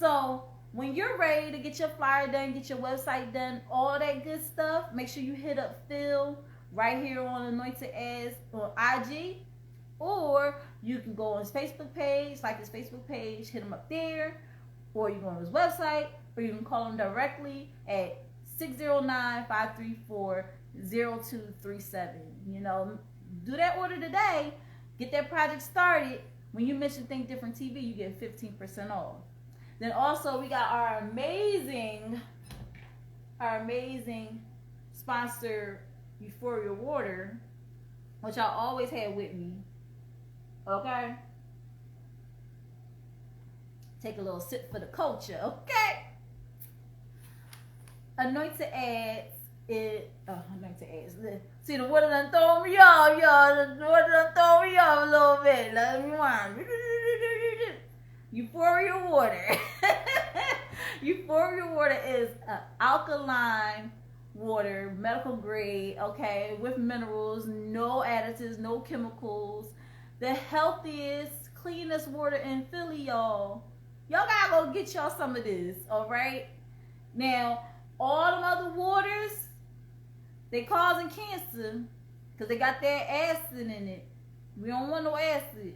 So when you're ready to get your flyer done, get your website done, all that good stuff, make sure you hit up Phil right here on Anointed Ads on IG, or you can go on his Facebook page, like his Facebook page, hit him up there, or you can go on his website, or you can call him directly at 609-534-0237. You know, do that order today. Get that project started. When you mention Think Different TV, you get 15% off. Then also we got our amazing sponsor, Euphoria Water, which I always had with me. Okay? Take a little sip for the culture, okay? Anointed Ads Anointed Ads. See, the water done throw me off, y'all. The water done throw me off a little bit. Let me wind. Euphoria Water. Euphoria Water is alkaline water, medical grade, okay, with minerals, no additives, no chemicals. The healthiest, cleanest water in Philly, y'all. Y'all gotta go get y'all some of this, all right? Now, all them other waters, they causing cancer because they got that acid in it. We don't want no acid.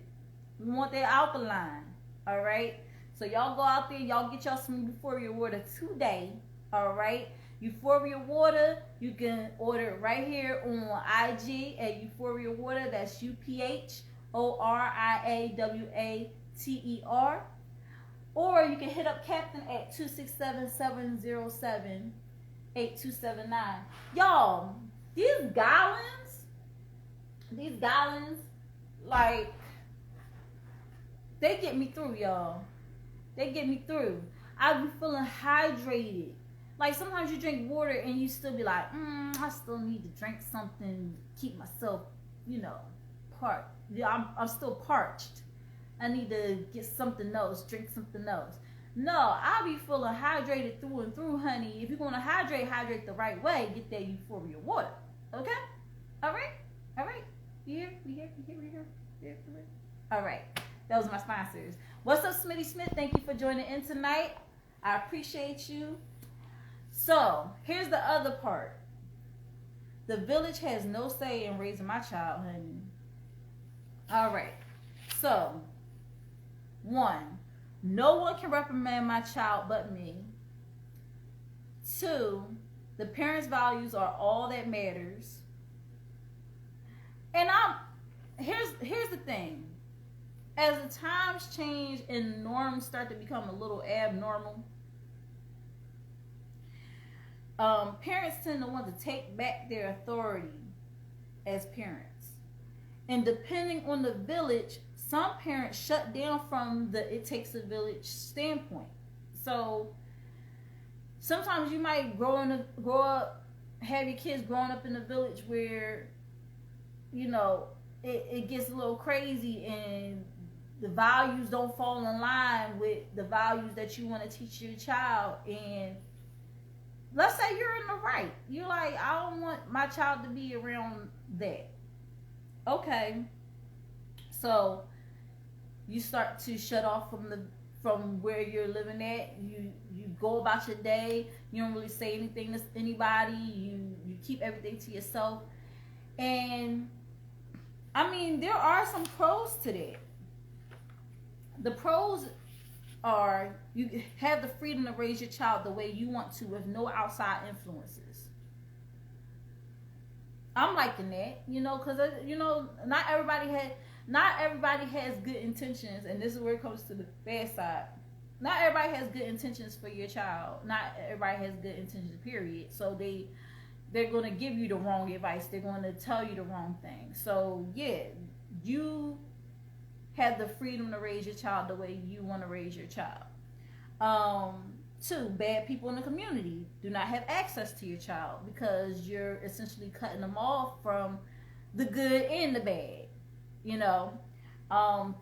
We want that alkaline, all right? So y'all go out there, y'all get y'all some Euphoria Water today, all right? Euphoria Water, you can order it right here on IG at Euphoria Water. That's UPHORIAWATER. Or you can hit up Captain at 267-707-8279. Y'all, these gallons, like, they get me through, y'all. They get me through. I be feeling hydrated. Like, sometimes you drink water and you still be like, I still need to drink something to keep myself, parched. Yeah, I'm still parched. I need to get something else, drink something else. No, I'll be feeling hydrated through and through, honey. If you're going to hydrate the right way, get that Euphoria Water. Okay? All right? We here? All right. Those are my sponsors. What's up, Smitty Smith? Thank you for joining in tonight. I appreciate you. So, here's the other part. The village has no say in raising my child, honey. All right. So, 1, no one can reprimand my child but me. 2, the parents' values are all that matters. And here's the thing. As the times change and norms start to become a little abnormal, parents tend to want to take back their authority as parents. And depending on the village, some parents shut down from the it takes a village standpoint. So sometimes you might grow up, have your kids growing up in a village where, you know, it gets a little crazy and the values don't fall in line with the values that you want to teach your child. And let's say you're in the right. You're like, I don't want my child to be around that. Okay. So you start to shut off from where you're living at. You go about your day. You don't really say anything to anybody. You keep everything to yourself. And I mean, there are some pros to that. The pros are you have the freedom to raise your child the way you want to with no outside influences. I'm liking that, you know, because, you know, not everybody has good intentions, and this is where it comes to the bad side. Not everybody has good intentions for your child. Not everybody has good intentions, period. So they're going to give you the wrong advice. They're going to tell you the wrong thing. So, yeah, you have the freedom to raise your child the way you want to raise your child. 2, bad people in the community do not have access to your child because you're essentially cutting them off from the good and the bad, you know.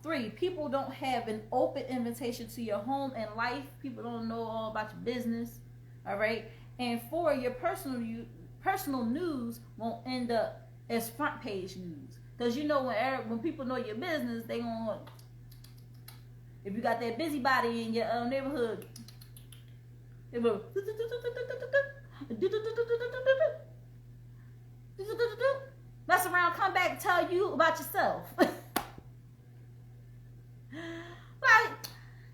3, people don't have an open invitation to your home and life. People don't know all about your business, all right? And 4, your personal news won't end up as front page news. Because you know when people know your business, they gonna, if you got that busybody in your neighborhood, they will mess around, come back and tell you about yourself. Like,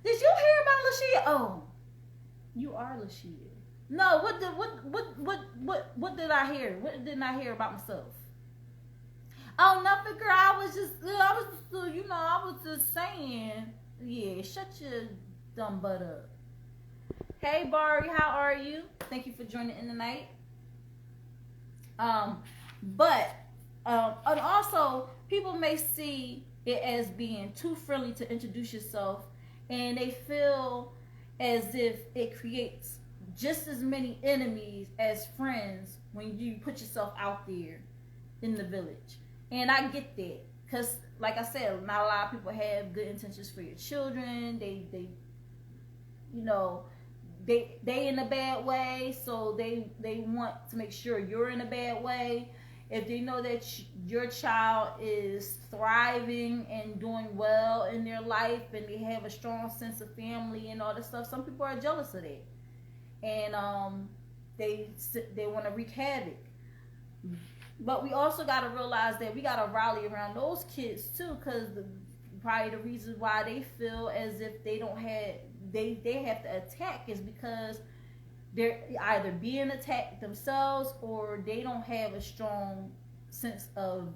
did you hear about LaShia? Oh, you are LaShia. No, what did I hear? What didn't I hear about myself? Oh, nothing, girl. I was just saying. Yeah, shut your dumb butt up. Hey, Bari, how are you? Thank you for joining in tonight. And also, people may see it as being too friendly to introduce yourself, and they feel as if it creates just as many enemies as friends when you put yourself out there in the village. And I get that, because like I said, not a lot of people have good intentions for your children. They you know, they in a bad way, so they want to make sure you're in a bad way. If they know that your child is thriving and doing well in their life and they have a strong sense of family and all this stuff, some people are jealous of that. And they want to wreak havoc. But we also got to realize that we got to rally around those kids too, because probably the reason why they feel as if they have to attack is because they're either being attacked themselves or they don't have a strong sense of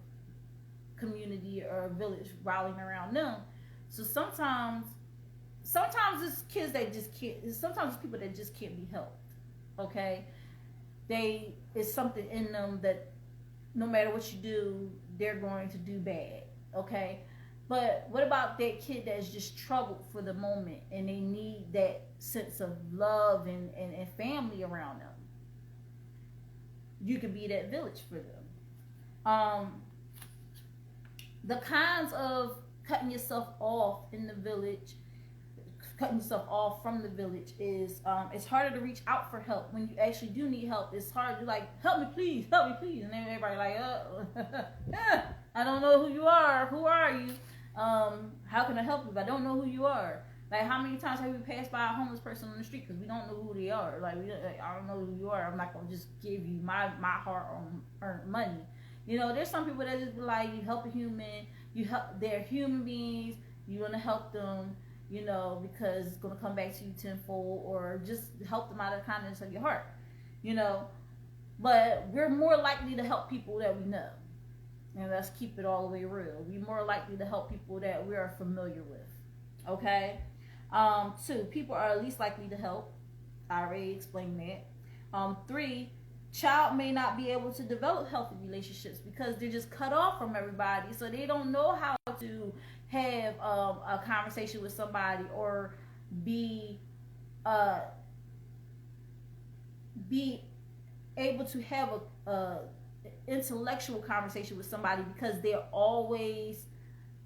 community or village rallying around them. So sometimes it's kids that just can't. Sometimes it's people that just can't be helped. Okay, it's something in them that no matter what you do, they're going to do bad. Okay. But what about that kid that's just troubled for the moment and they need that sense of love and family around them? You could be that village for them. The kinds of cutting yourself off in the village, cutting yourself off from the village is, it's harder to reach out for help. When you actually do need help, it's hard to like, help me please. And then everybody like, I don't know who you are. Who are you? How can I help you if I don't know who you are? Like, how many times have we passed by a homeless person on the street because we don't know who they are? Like, I don't know who you are. I'm not going to just give you my hard-earned money. You know, there's some people that just be like, you help a human, they're human beings, you want to help them, you know, because it's going to come back to you tenfold, or just help them out of the kindness of your heart, you know. But we're more likely to help people that we know. And let's keep it all the way real. We're more likely to help people that we are familiar with. Okay? 2, people are least likely to help. I already explained that. 3, child may not be able to develop healthy relationships because they're just cut off from everybody, so they don't know how to have a conversation with somebody or be able to have a intellectual conversation with somebody because they're always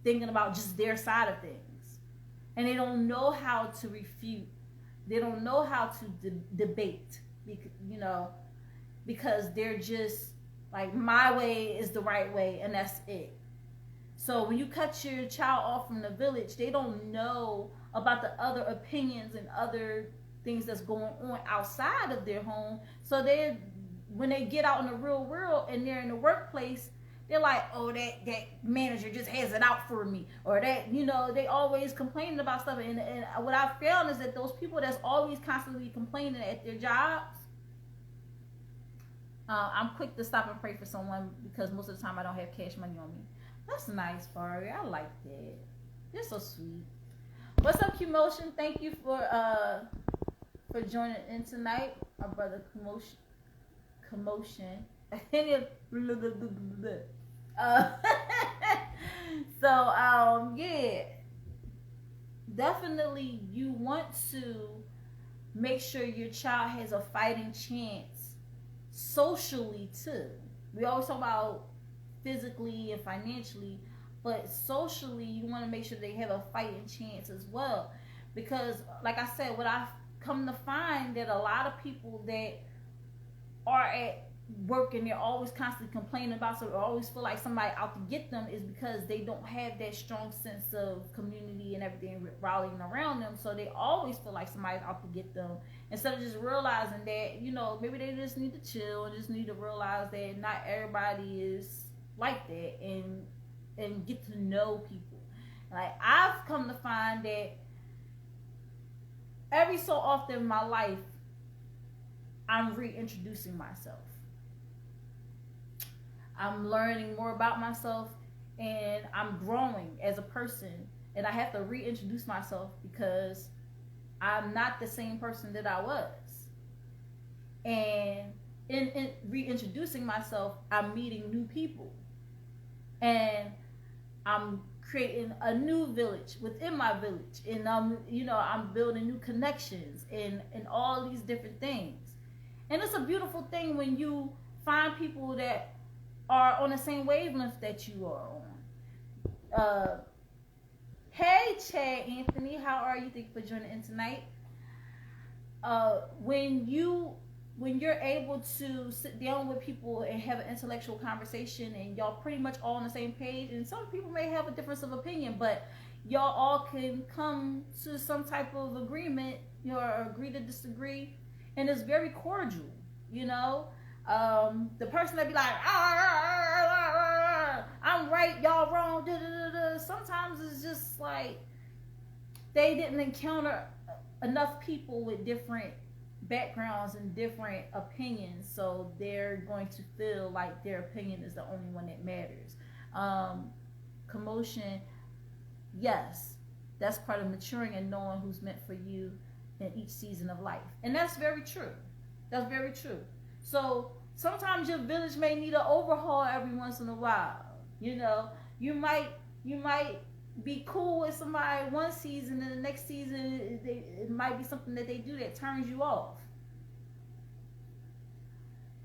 thinking about just their side of things, and they don't know how to refute. They don't know how to debate, because they're just like, my way is the right way and that's it. So when you cut your child off from the village, they don't know about the other opinions and other things that's going on outside of their home. So when they get out in the real world and they're in the workplace, they're like, oh, that manager just has it out for me, or that, they always complaining about stuff. And what I found is that those people that's always constantly complaining at their jobs, I'm quick to stop and pray for someone because most of the time I don't have cash money on me. That's nice, Fari. I like that. You're so sweet. What's up, Q-Motion? Thank you for joining in tonight, our brother Commotion. Yeah, definitely you want to make sure your child has a fighting chance socially too. We always talk about physically and financially, but socially you want to make sure they have a fighting chance as well, because like I said, what I've come to find that a lot of people that are at work and they're always constantly complaining about something, or always feel like somebody out to get them, is because they don't have that strong sense of community and everything rallying around them. So they always feel like somebody's out to get them, instead of just realizing that, maybe they just need to chill and just need to realize that not everybody is like that, and get to know people. Like, I've come to find that every so often in my life, I'm reintroducing myself. I'm learning more about myself, and I'm growing as a person, and I have to reintroduce myself because I'm not the same person that I was. And in reintroducing myself, I'm meeting new people, and I'm creating a new village within my village, and I'm building new connections and all these different things. And it's a beautiful thing when you find people that are on the same wavelength that you are on. Hey, Chad Anthony, how are you? Thank you for joining in tonight. When you're able to sit down with people and have an intellectual conversation, and y'all pretty much all on the same page, and some people may have a difference of opinion, but y'all all can come to some type of agreement, or agree to disagree, and it's very cordial, the person that be like, I'm right, y'all wrong, sometimes it's just like they didn't encounter enough people with different backgrounds and different opinions, so they're going to feel like their opinion is the only one that matters. Commotion, yes, that's part of maturing and knowing who's meant for you in each season of life, and that's very true. That's very true. So sometimes your village may need an overhaul every once in a while. You might be cool with somebody one season, and the next season it might be something that they do that turns you off.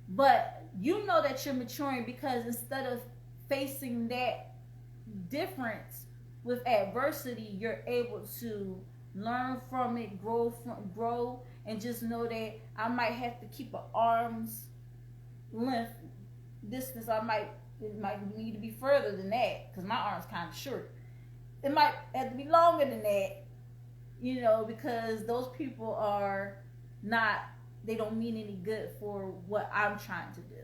But you know that you're maturing because instead of facing that difference with adversity, you're able to learn from it, grow, and just know that I might have to keep an arm's length distance. It might need to be further than that because my arm's kind of short. It might have to be longer than that, because those people are not, they don't mean any good for what I'm trying to do.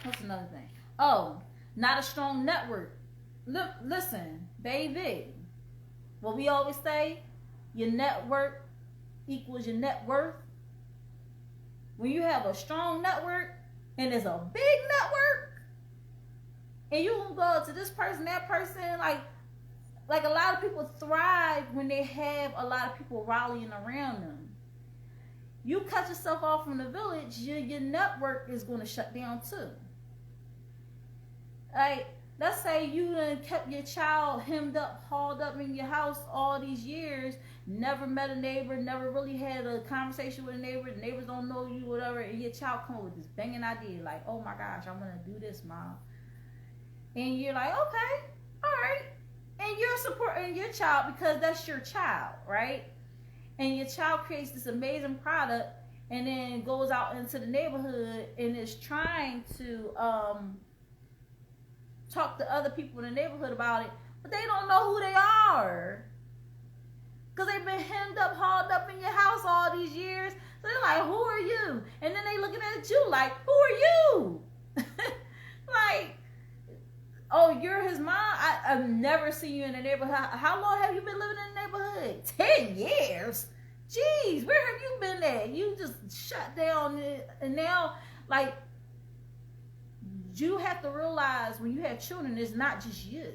What's another thing? Oh, not a strong network. Look, listen, baby. What we always say, your network equals your net worth. when you have a strong network and it's a big network, and you will go to this person, that person, like a lot of people thrive when they have a lot of people rallying around them. You cut yourself off from the village, your network is going to shut down too. Like, let's say you done kept your child hemmed up, hauled up in your house all these years, never met a neighbor, never really had a conversation with a neighbor, the neighbors don't know you, whatever, and your child come up with this banging idea, like, oh my gosh, I'm going to do this, Mom. And you're like, okay, all right. And you're supporting your child because that's your child, right? And your child creates this amazing product and then goes out into the neighborhood and is trying to talk to other people in the neighborhood about it, but they don't know who they are because they've been hemmed up, hauled up in your house all these years. So they're like, who are you? And then they looking at you like, who are you? Like, oh, you're his mom? I've never seen you in the neighborhood. How long have you been living in the neighborhood? 10 years? Jeez, where have you been at? You just shut down. And now, like, you have to realize when you have children, it's not just you.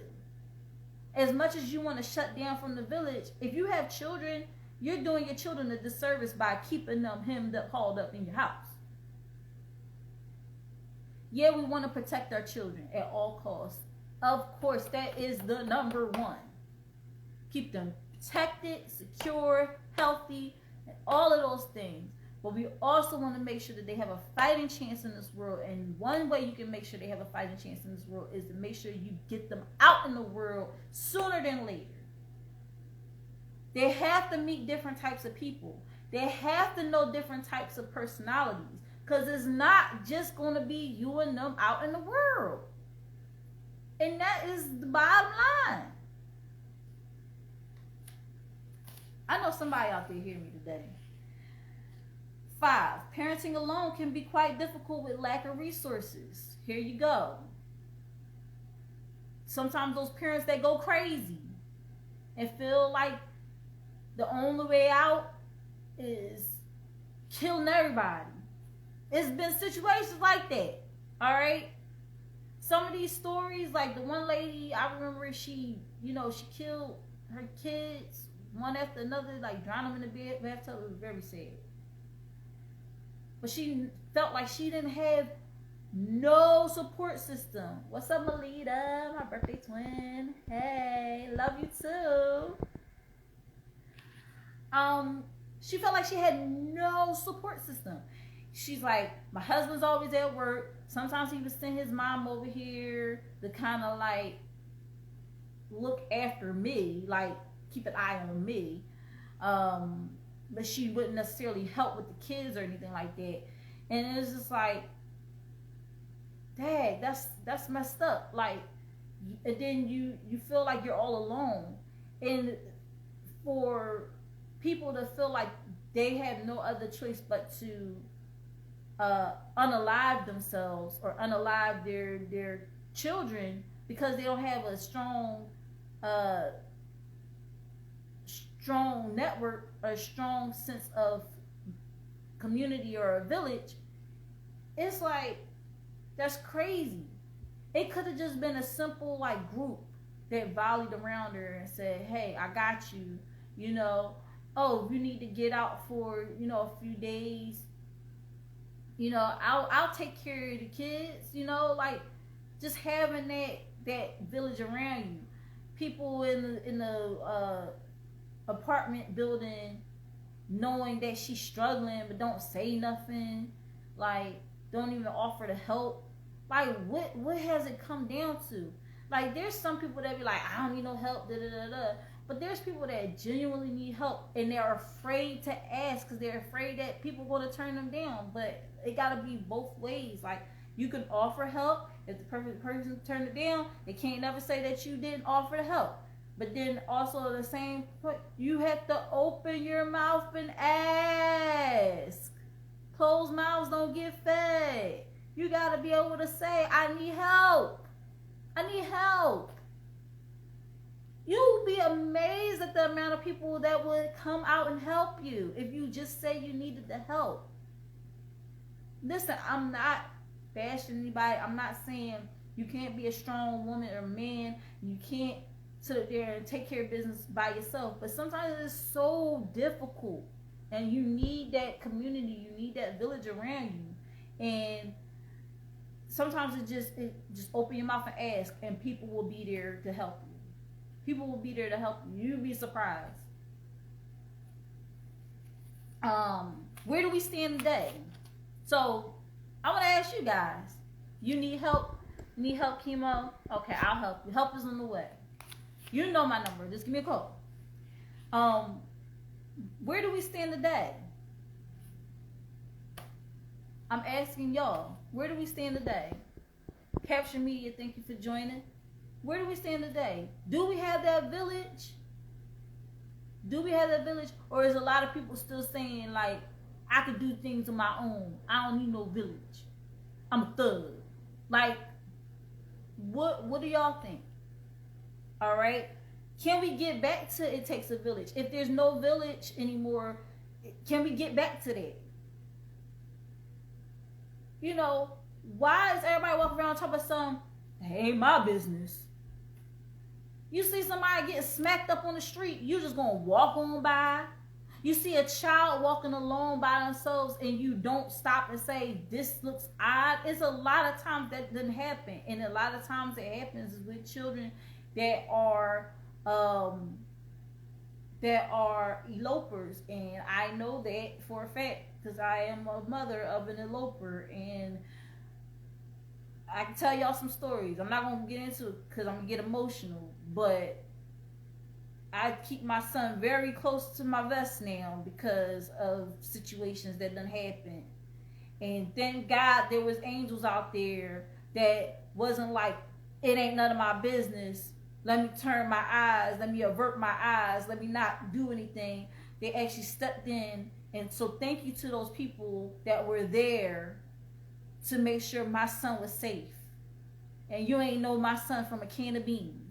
As much as you want to shut down from the village, if you have children, you're doing your children a disservice by keeping them hemmed up, hauled up in your house. Yeah, we want to protect our children at all costs. Of course, that is the number one. Keep them protected, secure, healthy, and all of those things. But we also want to make sure that they have a fighting chance in this world. And one way you can make sure they have a fighting chance in this world is to make sure you get them out in the world sooner than later. They have to meet different types of people. They have to know different types of personalities. Because it's not just going to be you and them out in the world. And that is the bottom line. I know somebody out there hearing me today. 5, parenting alone can be quite difficult with lack of resources. Here you go. Sometimes those parents that go crazy and feel like the only way out is killing everybody. It's been situations like that. All right. Some of these stories, like the one lady, I remember she killed her kids one after another, like drowned them in the bathtub. It was very sad. But she felt like she didn't have no support system. What's up, Melita? My birthday twin. Hey, love you too. She felt like she had no support system. She's like, my husband's always at work. Sometimes he would send his mom over here to kind of like look after me, like keep an eye on me. But she wouldn't necessarily help with the kids or anything like that. And it was just like, dang, that's messed up. Like, and then you feel like you're all alone. And for people to feel like they have no other choice but to unalive themselves or unalive their children because they don't have a strong network or a strong sense of community or a village, it's like, that's crazy. It could have just been a simple like group that volleyed around her and said, hey, I got you, oh, you need to get out for a few days, I'll take care of the kids, like just having that village around you. People in the apartment building knowing that she's struggling but don't say nothing, like don't even offer to help. Like what has it come down to? Like there's some people that be like, I don't need no help, but there's people that genuinely need help and they're afraid to ask because they're afraid that people are going to turn them down. But it got to be both ways. Like you can offer help. If the perfect person turned it down, they can't never say that you didn't offer to help. But then also at the same point, you have to open your mouth and ask. Closed mouths don't get fed. You got to be able to say, I need help. I need help. You'll be amazed at the amount of people that would come out and help you if you just say you needed the help. listen, I'm not bashing anybody. I'm not saying you can't be a strong woman or man. You can't sit there and take care of business by yourself. But sometimes it's so difficult, and you need that community. You need that village around you. And sometimes it just open your mouth and ask, and people will be there to help you. People will be there to help you. You'll be surprised. Where do we stand today? So I want to ask you guys, you need help? Need help, chemo? Okay, I'll help you. Help is on the way. You know my number. Just give me a call. Where do we stand today? I'm asking y'all, where do we stand today? Capture Media, thank you for joining. Where do we stand today? Do we have that village? Do we have that village? Or is a lot of people still saying, like, I could do things on my own. I don't need no village. I'm a thug. Like, what do y'all think? All right. Can we get back to it takes a village? If there's no village anymore, can we get back to that? You know, why is everybody walking around talking about something? That ain't my business. You see somebody get smacked up on the street, you just gonna walk on by. You see a child walking alone by themselves and you don't stop and say, this looks odd. It's a lot of times that doesn't happen. And a lot of times it happens with children that are elopers. And I know that for a fact because I am a mother of an eloper. And I can tell y'all some stories. I'm not going to get into it because I'm going to get emotional. But I keep my son very close to my vest now because of situations that done happened. And thank God there was angels out there that wasn't like, it ain't none of my business. Let me turn my eyes. Let me avert my eyes. Let me not do anything. They actually stepped in. And so thank you to those people that were there to make sure my son was safe. And you ain't know my son from a can of beans.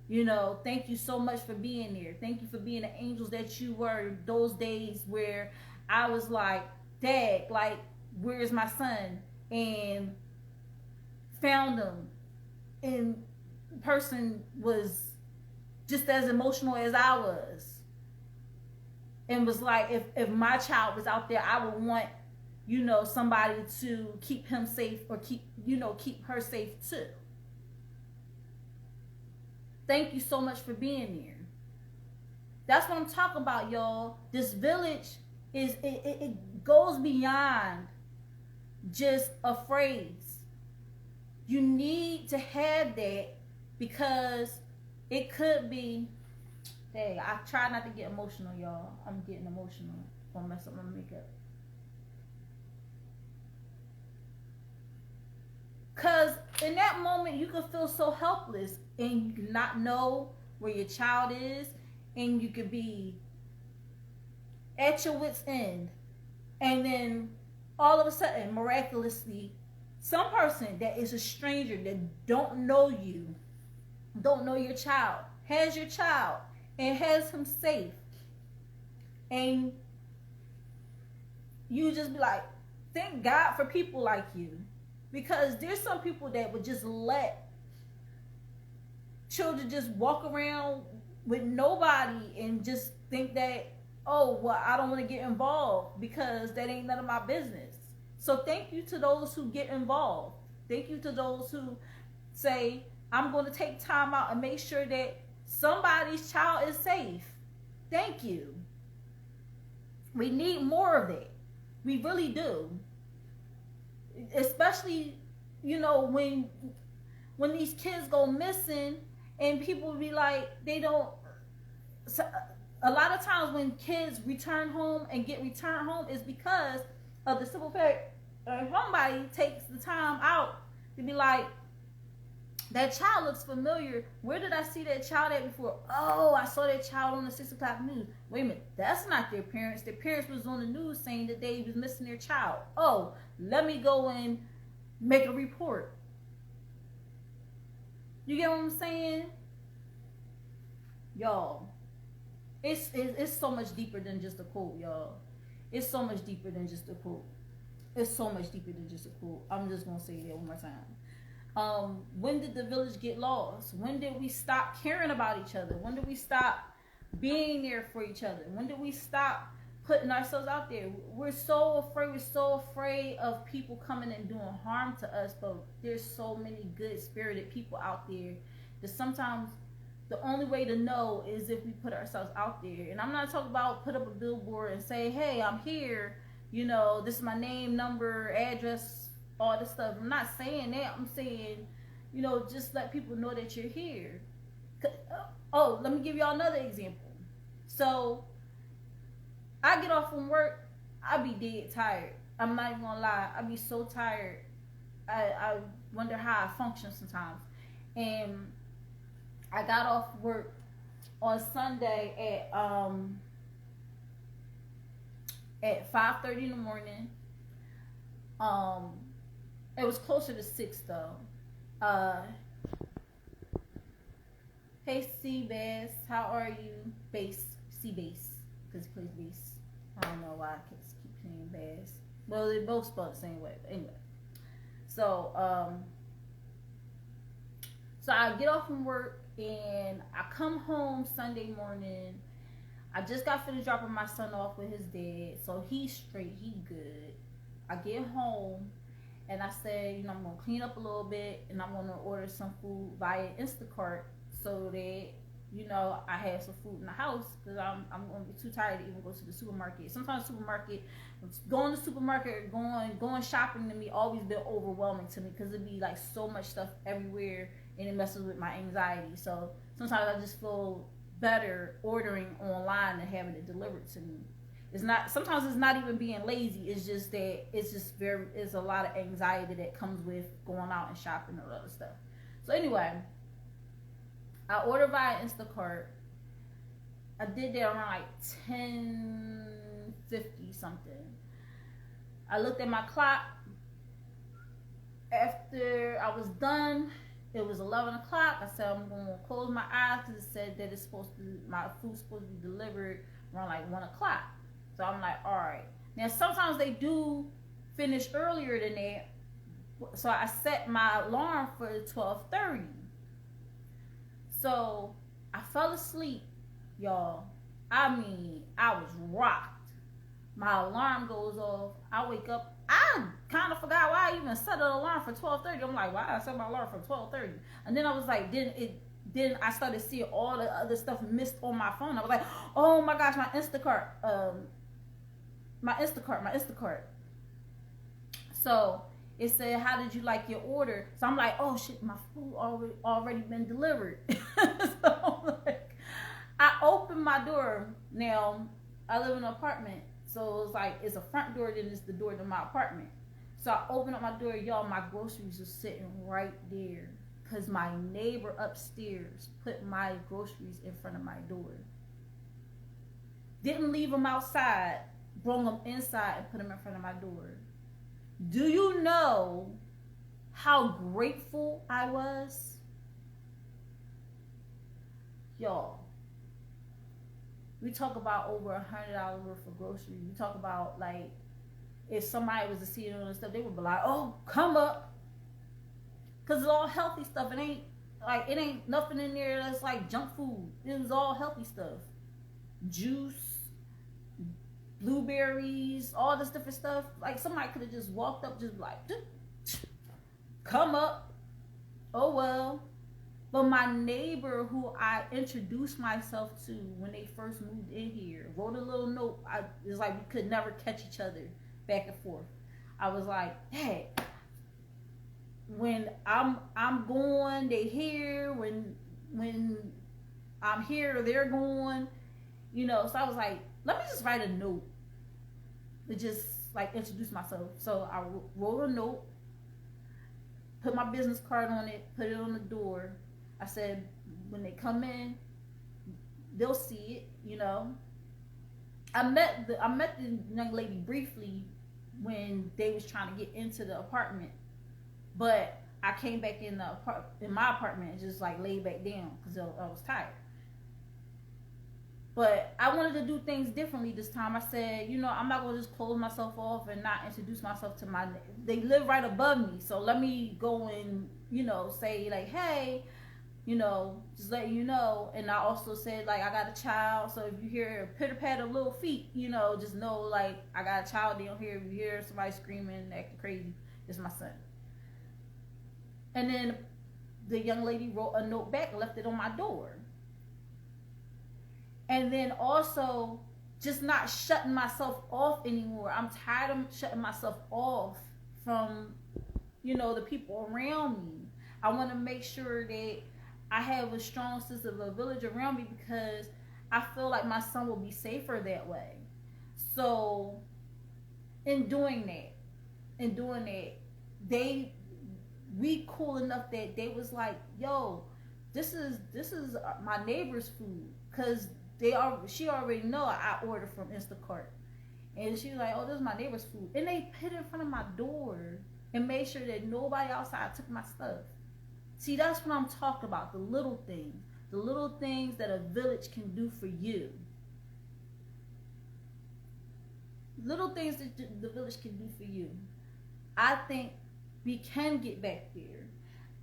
You know, thank you so much for being there. Thank you for being the angels that you were those days where I was like, Dad, like, where's my son? And found him. And the person was just as emotional as I was. And was like, if my child was out there, I would want, you know, somebody to keep him safe or keep her safe too. Thank you so much for being there. That's what I'm talking about, y'all. This village is it goes beyond just a phrase. You need to have that because it could be. Hey, I try not to get emotional, y'all. I'm getting emotional. Gonna mess up my makeup. Because in that moment, you can feel so helpless and you not know where your child is, and you could be at your wit's end. And then all of a sudden, miraculously, some person that is a stranger that don't know you, don't know your child, has your child and has him safe. And you just be like, thank God for people like you. Because there's some people that would just let children just walk around with nobody and just think that, oh, well, I don't want to get involved because that ain't none of my business. So thank you to those who get involved. Thank you to those who say, I'm going to take time out and make sure that somebody's child is safe. Thank you. We need more of that. We really do. Especially, you know, when these kids go missing and people be like, they don't. So a lot of times when kids return home and get returned home is because of the simple fact somebody takes the time out to be like, that child looks familiar. Where did I see that child at before? Oh, I saw that child on the 6 o'clock news. Wait a minute, that's not their parents. Their parents was on the news saying that they was missing their child. Oh, let me go and make a report. You get what I'm saying? Y'all, it's so much deeper than just a quote, y'all. It's so much deeper than just a quote. it's so much deeper than just a quote. I'm just gonna say that one more time. When did the village get lost? When did we stop caring about each other? When did we stop being there for each other? When did we stop putting ourselves out there? We're so afraid of people coming and doing harm to us, but there's so many good spirited people out there that sometimes the only way to know is if we put ourselves out there. And I'm not talking about put up a billboard and say, hey, I'm here, you know, this is my name, number, address, all this stuff. I'm not saying that. I'm saying, you know, just let people know that you're here. Oh, let me give y'all another example. So I get off from work, I be dead tired. I'm not even gonna lie, I be so tired. I wonder how I function sometimes. And I got off work on Sunday at 5:30 in the morning. It was closer to 6 though. Hey C Bass, how are you? Bass, C Bass, because he plays bass. I don't know why I keep saying Bass. Well, they both spelled the same way, but anyway. So I get off from work and I come home Sunday morning. I just got finished dropping my son off with his dad, so he's straight, he good. I get home and I said, you know, I'm gonna clean up a little bit and I'm gonna order some food via Instacart so that, you know, I have some food in the house, because I'm gonna be too tired to even go to the supermarket. Sometimes going to the supermarket or going shopping to me always been overwhelming to me, because it'd be like so much stuff everywhere and it messes with my anxiety. So sometimes I just feel better ordering online and having it delivered to me. Sometimes it's not even being lazy, it's just that it's a lot of anxiety that comes with going out and shopping and other stuff. So anyway, I ordered via Instacart. I did that around like 10:50 something. I looked at my clock. After I was done, it was 11 o'clock. I said I'm going to close my eyes, because it said that my food's supposed to be delivered around like 1 o'clock. So I'm like, all right. Now sometimes they do finish earlier than that. So I set my alarm for 12:30. So I fell asleep, y'all. I mean, I was rocked. My alarm goes off. I wake up. I kind of forgot why I even set an alarm for 12:30. I'm like, why I set my alarm for 12:30? And then I was like, then I started seeing all the other stuff missed on my phone. I was like, oh my gosh, my Instacart. So it said, how did you like your order? So I'm like, oh shit, my food already been delivered. So like, I opened my door. Now I live in an apartment, so it's like, it's a front door, then it's the door to my apartment. So I opened up my door, y'all, my groceries are sitting right there, because my neighbor upstairs put my groceries in front of my door. Didn't leave them outside, brought them inside and put them in front of my door. Do you know how grateful I was? Y'all, we talk about over $100 worth of groceries. We talk about, like, if somebody was to see it and stuff, they would be like, oh, come up. Because it's all healthy stuff. It ain't nothing in there that's like junk food. It was all healthy stuff. Juice, blueberries, all this different stuff. Like, somebody could have just walked up, just like, come up. Oh well. But my neighbor, who I introduced myself to when they first moved in here, wrote a little note. It's like we could never catch each other back and forth. I was like, hey, when I'm going, they here. When I'm here, they're going. You know, so I was like, let me just write a note to just like introduce myself. So I wrote a note, put my business card on it, put it on the door. I said, when they come in, they'll see it, you know. I met the young lady briefly when they was trying to get into the apartment, but I came back in my apartment and just like laid back down because I was tired. But I wanted to do things differently this time. I said, you know, I'm not going to just close myself off and not introduce myself to they live right above me. So let me go and, you know, say like, hey, you know, just letting you know. And I also said, like, I got a child. So if you hear a pitter patter of little feet, you know, just know, like, I got a child down here. If you hear somebody screaming, acting crazy, it's my son. And then the young lady wrote a note back and left it on my door. And then also just not shutting myself off anymore. I'm tired of shutting myself off from, you know, the people around me. I want to make sure that I have a strong sense of a village around me, because I feel like my son will be safer that way. So in doing that, we cool enough that they was like, yo, this is my neighbor's food, because she already know I ordered from Instacart. And she was like, oh, this is my neighbor's food. And they put it in front of my door and made sure that nobody outside took my stuff. See, that's what I'm talking about, the little things that a village can do for you. Little things that the village can do for you. I think we can get back there.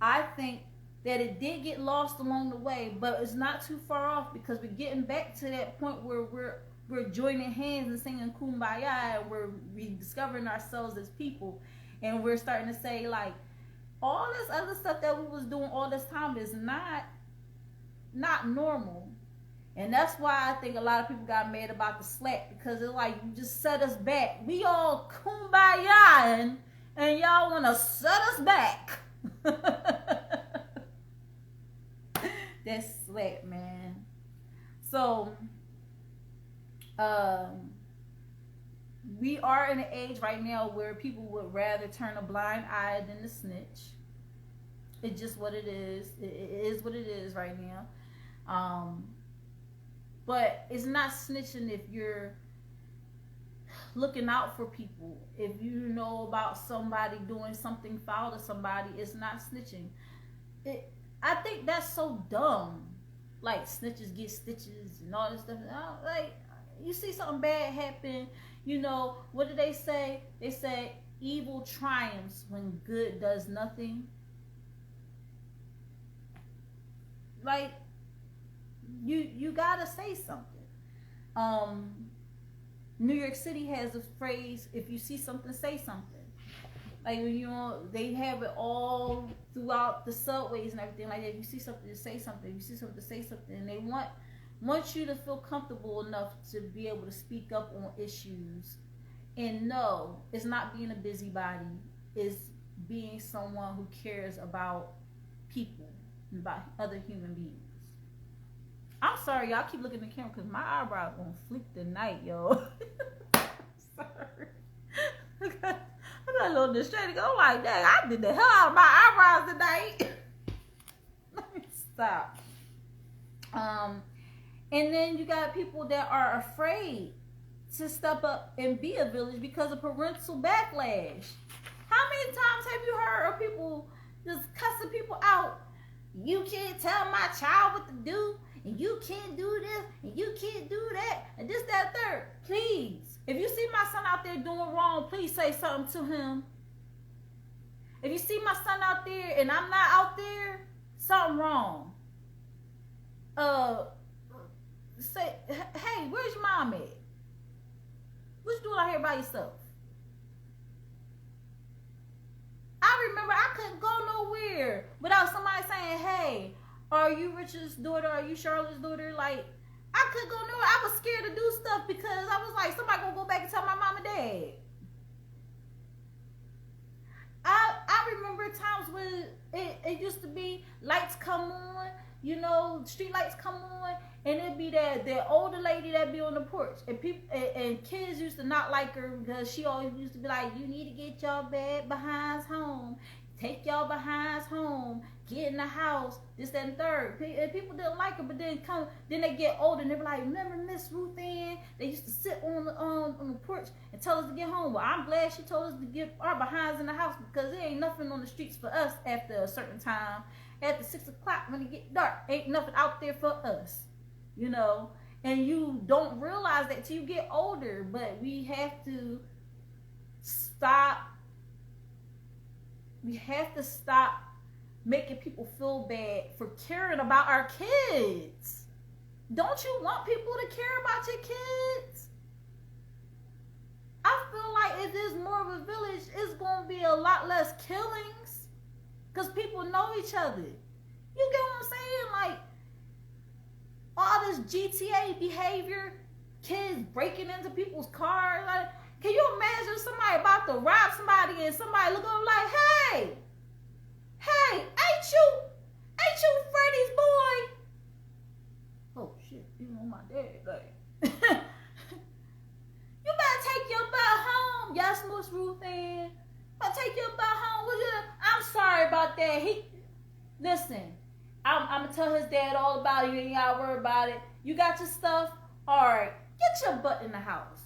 I think that it did get lost along the way, but it's not too far off, because we're getting back to that point where we're joining hands and singing Kumbaya, and we're rediscovering ourselves as people, and we're starting to say, like, all this other stuff that we was doing all this time is not normal. And that's why I think a lot of people got mad about the slap, because it's like, you just set us back. We all Kumbaya, and y'all want to set us back. That slap, man. So we are in an age right now where people would rather turn a blind eye than to snitch. It's just what it is. It is what it is right now. But it's not snitching if you're looking out for people. If you know about somebody doing something foul to somebody, it's not snitching. I think that's so dumb. Like, snitches get stitches and all this stuff. Like, you see something bad happen, you know, what do they say? They say evil triumphs when good does nothing. Like, you gotta say something. New York City has a phrase, if you see something, say something. Like, you know, they have it all throughout the subways and everything like that. If you see something, to say something. If you see something, to say something. And they want you to feel comfortable enough to be able to speak up on issues. And no, it's not being a busybody. It's being someone who cares about people, about other human beings. I'm sorry, y'all keep looking at the camera, because my eyebrows gonna flick tonight, yo. Sorry. I got a little distracted. I'm like, dang, I did the hell out of my eyebrows tonight. Let me stop. And then you got people that are afraid to step up and be a village because of parental backlash. How many times have you heard of people just cussing people out? You can't tell my child what to do, and you can't do this, and you can't do that, and this, that, third. Please, if you see my son out there doing wrong, please say something to him. If you see my son out there and I'm not out there, something wrong. Say, hey, where's your mom at? What you doing out here by yourself? I remember I couldn't go nowhere without somebody saying, hey, are you Richard's daughter? Are you Charlotte's daughter? Like, I couldn't go nowhere. I was scared to do stuff because I was like, somebody gonna go back and tell my mom and dad. I remember times when it used to be lights come on, you know, street lights come on, and it'd be that older lady that be on the porch, and people and kids used to not like her because she always used to be like, you need to get y'all bad behinds home, take y'all behinds home, get in the house, this, that, and third. And people didn't like her, but then they get older and they be like, remember Miss Ruth Ann? They used to sit on the porch and tell us to get home. Well, I'm glad she told us to get our behinds in the house, because there ain't nothing on the streets for us after a certain time. After 6 o'clock when it get dark, ain't nothing out there for us, you know. And you don't realize that till you get older. But we have to stop. We have to stop making people feel bad for caring about our kids. Don't you want people to care about your kids? I feel like if there's more of a village, it's going to be a lot less killings because people know each other. You get what I'm saying? Like, all this GTA behavior, kids breaking into people's cars. Like, can you imagine somebody about to rob somebody and somebody look up like, hey, ain't you Freddy's boy? Oh shit, you know my dad, like. You better take your butt home. Yes, Miss Ruth Ann. Better take your butt home. I'm sorry about that. Listen, I'm gonna tell his dad all about it. You ain't gotta worry about it. You got your stuff? Alright. Get your butt in the house.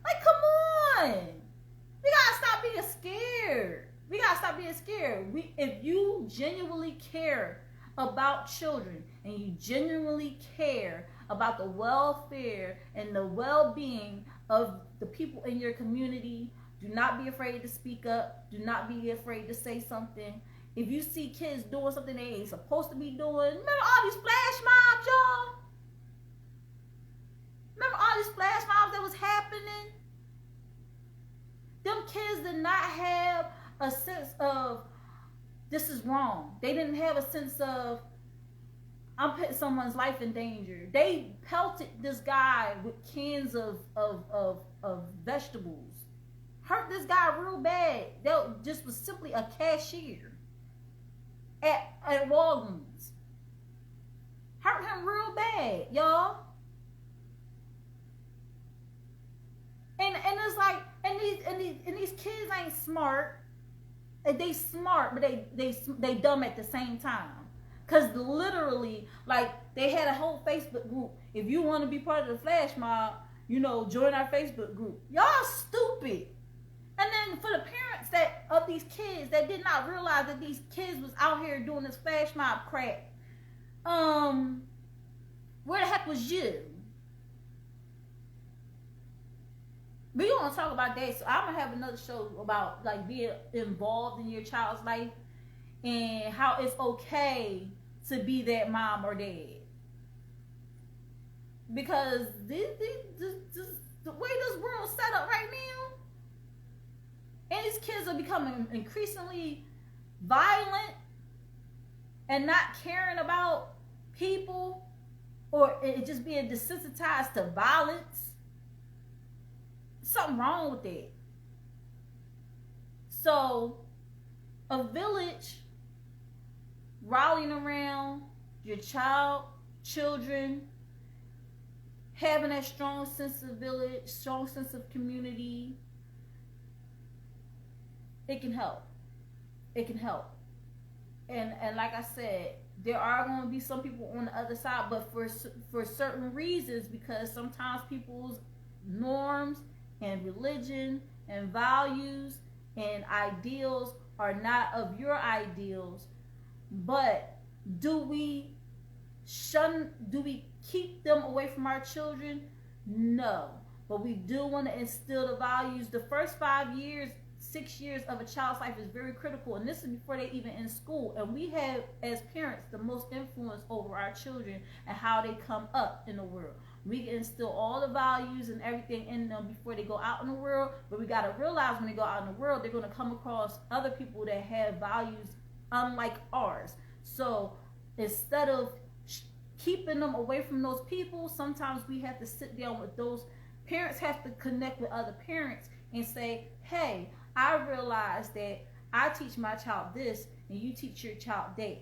Like, come on. We gotta stop being scared. If you genuinely care about children and you genuinely care about the welfare and the well-being of the people in your community, do not be afraid to speak up. Do not be afraid to say something. If you see kids doing something they ain't supposed to be doing, remember all these flash mobs, y'all? Remember all these flash mobs that was happening? Them kids did not have a sense of, this is wrong. They didn't have a sense of, I'm putting someone's life in danger. They pelted this guy with cans of vegetables. Hurt this guy real bad. That just was simply a cashier at Walgreens. Hurt him real bad, y'all. And it's like, and these kids ain't smart. They smart, but they dumb at the same time. Cause literally, like, they had a whole Facebook group. If you want to be part of the flash mob, join our Facebook group. Y'all stupid. And then for the parents of these kids that did not realize that these kids was out here doing this flash mob crap, where the heck was you? We gonna talk about that. So I'm gonna have another show about like being involved in your child's life and how it's okay to be that mom or dad. Because the way this world's set up right now, and these kids are becoming increasingly violent and not caring about people, or it just being desensitized to violence. Something wrong with that. So, a village rallying around your children, having that strong sense of village, strong sense of community, it can help. It can help. And like I said, there are going to be some people on the other side, but for certain reasons, because sometimes people's norms and religion and values and ideals are not of your ideals. But do we keep them away from our children? No. But we do want to instill the values. The first 6 years of a child's life is very critical, and this is before they even in school. And we have, as parents, the most influence over our children and how they come up in the world. We can instill all the values and everything in them before they go out in the world, but we got to realize when they go out in the world, they're going to come across other people that have values unlike ours. So instead of keeping them away from those people, sometimes we have to sit down with those parents, have to connect with other parents and say, hey, I realize that I teach my child this and you teach your child that.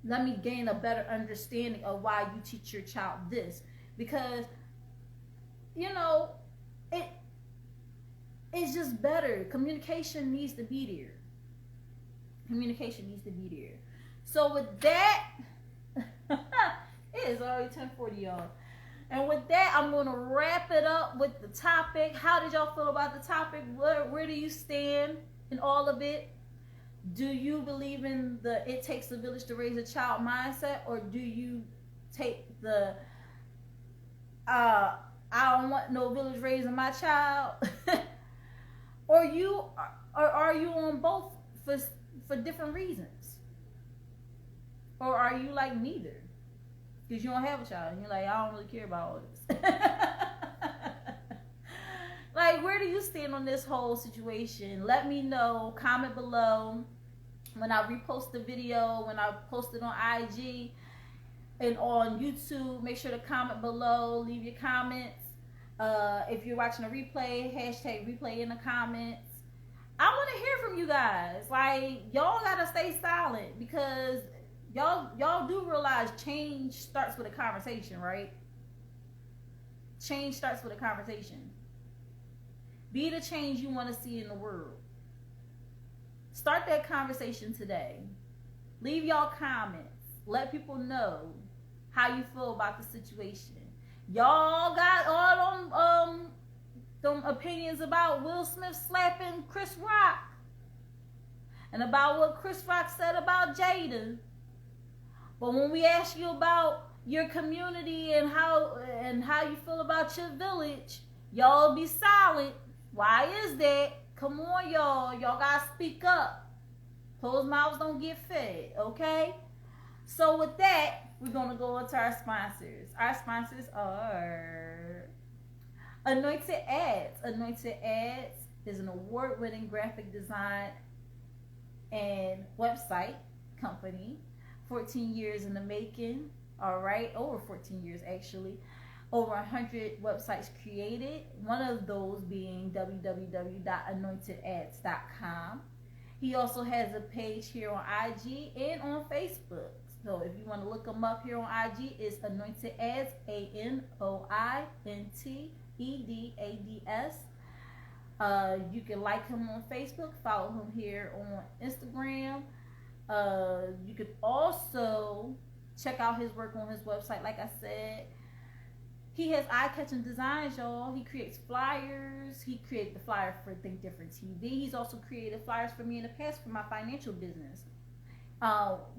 Let me gain a better understanding of why you teach your child this. Because, it's just better. Communication needs to be there. So with that, it is already 10:40, y'all. And with that, I'm going to wrap it up with the topic. How did y'all feel about the topic? Where do you stand in all of it? Do you believe in the it takes a village to raise a child mindset? Or do you take the uh, I don't want no village raising my child, or are you on both for different reasons, or are you like neither? Because you don't have a child, and you're like, I don't really care about all this. Like, where do you stand on this whole situation? Let me know. Comment below. When I repost the video, when I post it on IG and on YouTube, make sure to comment below. Leave your comments. If you're watching a replay, hashtag replay in the comments. I want to hear from you guys. Like, y'all gotta stay silent, because y'all do realize change starts with a conversation, right? Change starts with a conversation. Be the change you want to see in the world. Start that conversation today. Leave y'all comments. Let people know how you feel about the situation. Y'all got all them opinions about Will Smith slapping Chris Rock, and about what Chris Rock said about Jada. But when we ask you about your community and how you feel about your village, y'all be silent. Why is that? Come on, y'all. Y'all gotta speak up. Closed mouths don't get fed, okay? So with that, we're gonna go into our sponsors. Our sponsors are Anointed Ads. Anointed Ads is an award-winning graphic design and website company. 14 years in the making. All right, over 14 years actually. Over 100 websites created, one of those being www.anointedads.com. He also has a page here on IG and on Facebook. So if you want to look him up here on IG, it's Anointed Ads, ANOINTEDADS. You can like him on Facebook, follow him here on Instagram. You could also check out his work on his website, like I said. He has eye-catching designs, y'all. He creates flyers. He created the flyer for Think Different TV. He's also created flyers for me in the past for my financial business.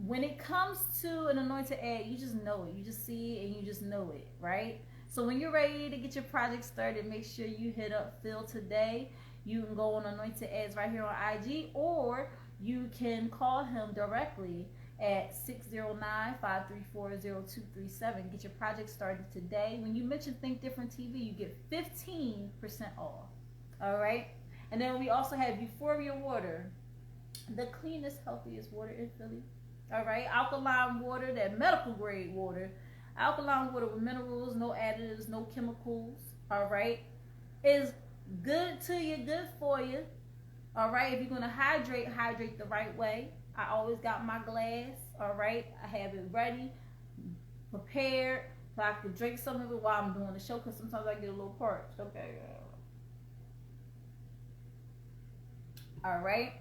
When it comes to an anointed ad, you just know it. You just see it and you just know it, right? So when you're ready to get your project started, make sure you hit up Phil today. You can go on Anointed Ads right here on IG, or you can call him directly at 609-534-0237. Get your project started today. When you mention Think Different TV, you get 15% off. All right? And then we also have Euphoria Water, the cleanest, healthiest water in Philly. All right? Alkaline water, that medical grade water. Alkaline water with minerals, no additives, no chemicals. All right? Is good to you, good for you. All right? If you're going to hydrate the right way. I always got my glass, all right? I have it ready, prepared, so I can drink some of it while I'm doing the show, because sometimes I get a little parched, okay? All right?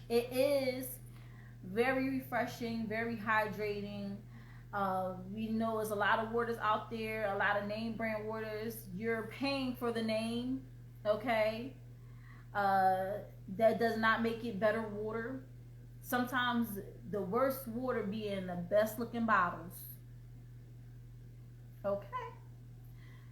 It is very refreshing, very hydrating. We know there's a lot of waters out there, a lot of name brand waters. You're paying for the name, okay? That does not make it better water. Sometimes the worst water be in the best looking bottles. Okay.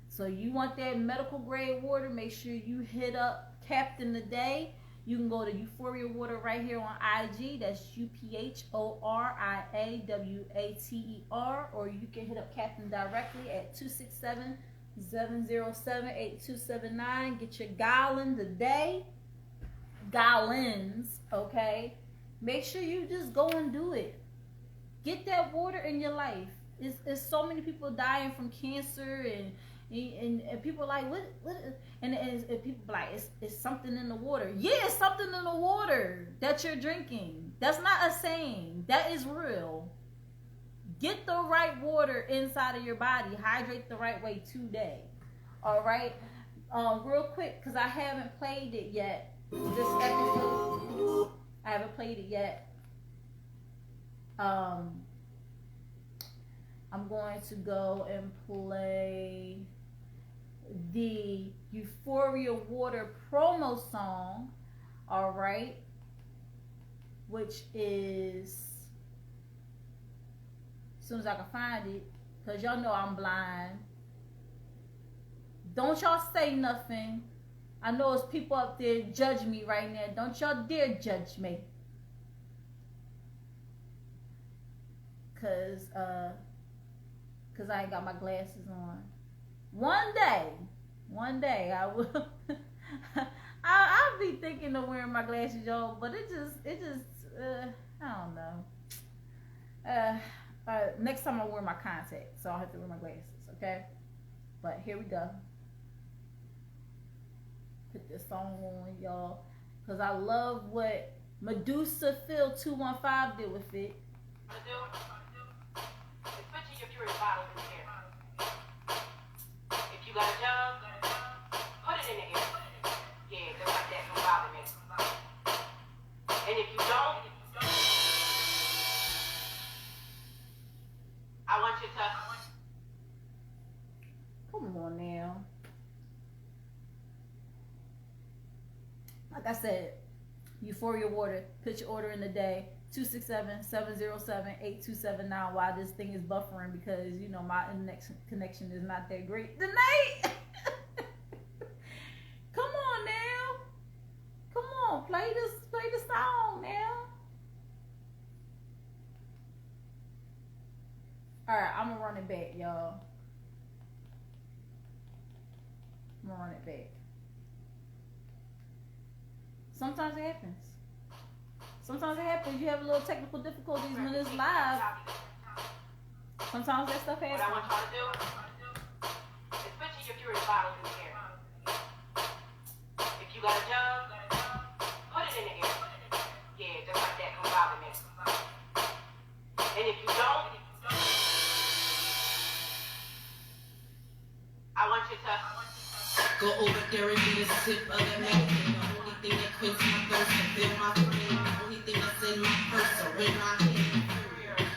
So you want that medical grade water, make sure you hit up Captain today. You can go to Euphoria Water right here on IG. That's UPHORIAWATER. Or you can hit up Captain directly at 267-707-8279. Get your gallon today. Gallons, okay? Make sure you just go and do it. Get that water in your life. It's so many people dying from cancer, and people like what and people like it's something in the water. Yeah, it's something in the water that you're drinking. That's not a saying. That is real. Get the right water inside of your body. Hydrate the right way today. All right. Real quick, because I haven't played it yet. This episode, I haven't played it yet. I'm going to go and play the Euphoria Water promo song, all right, which is, as soon as I can find it, because y'all know I'm blind, don't y'all say nothing. I know there's people up there judge me right now. Don't y'all dare judge me. Cause I ain't got my glasses on. One day I will. I'll be thinking of wearing my glasses, y'all, but it just I don't know. Next time I wear my contacts, so I don't have to wear my glasses, okay? But here we go. Put this song on, y'all, because I love what Medusa Phil 215 did with it. Especially if you're in bottles in the air. If you got a jug, put it in the air. Yeah, just like that, don't bother me. And if you don't, I want you to. Come on now. Like I said, Euphoria Water. Put your order in the day. 267-707-8279 while this thing is buffering because, you know, my internet connection is not that great tonight. Come on now. Come on. Play the song now. Alright, I'm gonna run it back, y'all. I'm gonna run it back. Sometimes it happens. Sometimes it happens. You have a little technical difficulties when it's live. Sometimes that stuff happens. What I want y'all to do, especially if you're in bottles in the air. If you got a jug, put it in the air. Yeah, just like that, don't bother me. And if you don't, I want you to go over there and get a sip of the medicine. The only thing that quenches my thirst and fill my flame. The only thing that's in my purse or in my hand.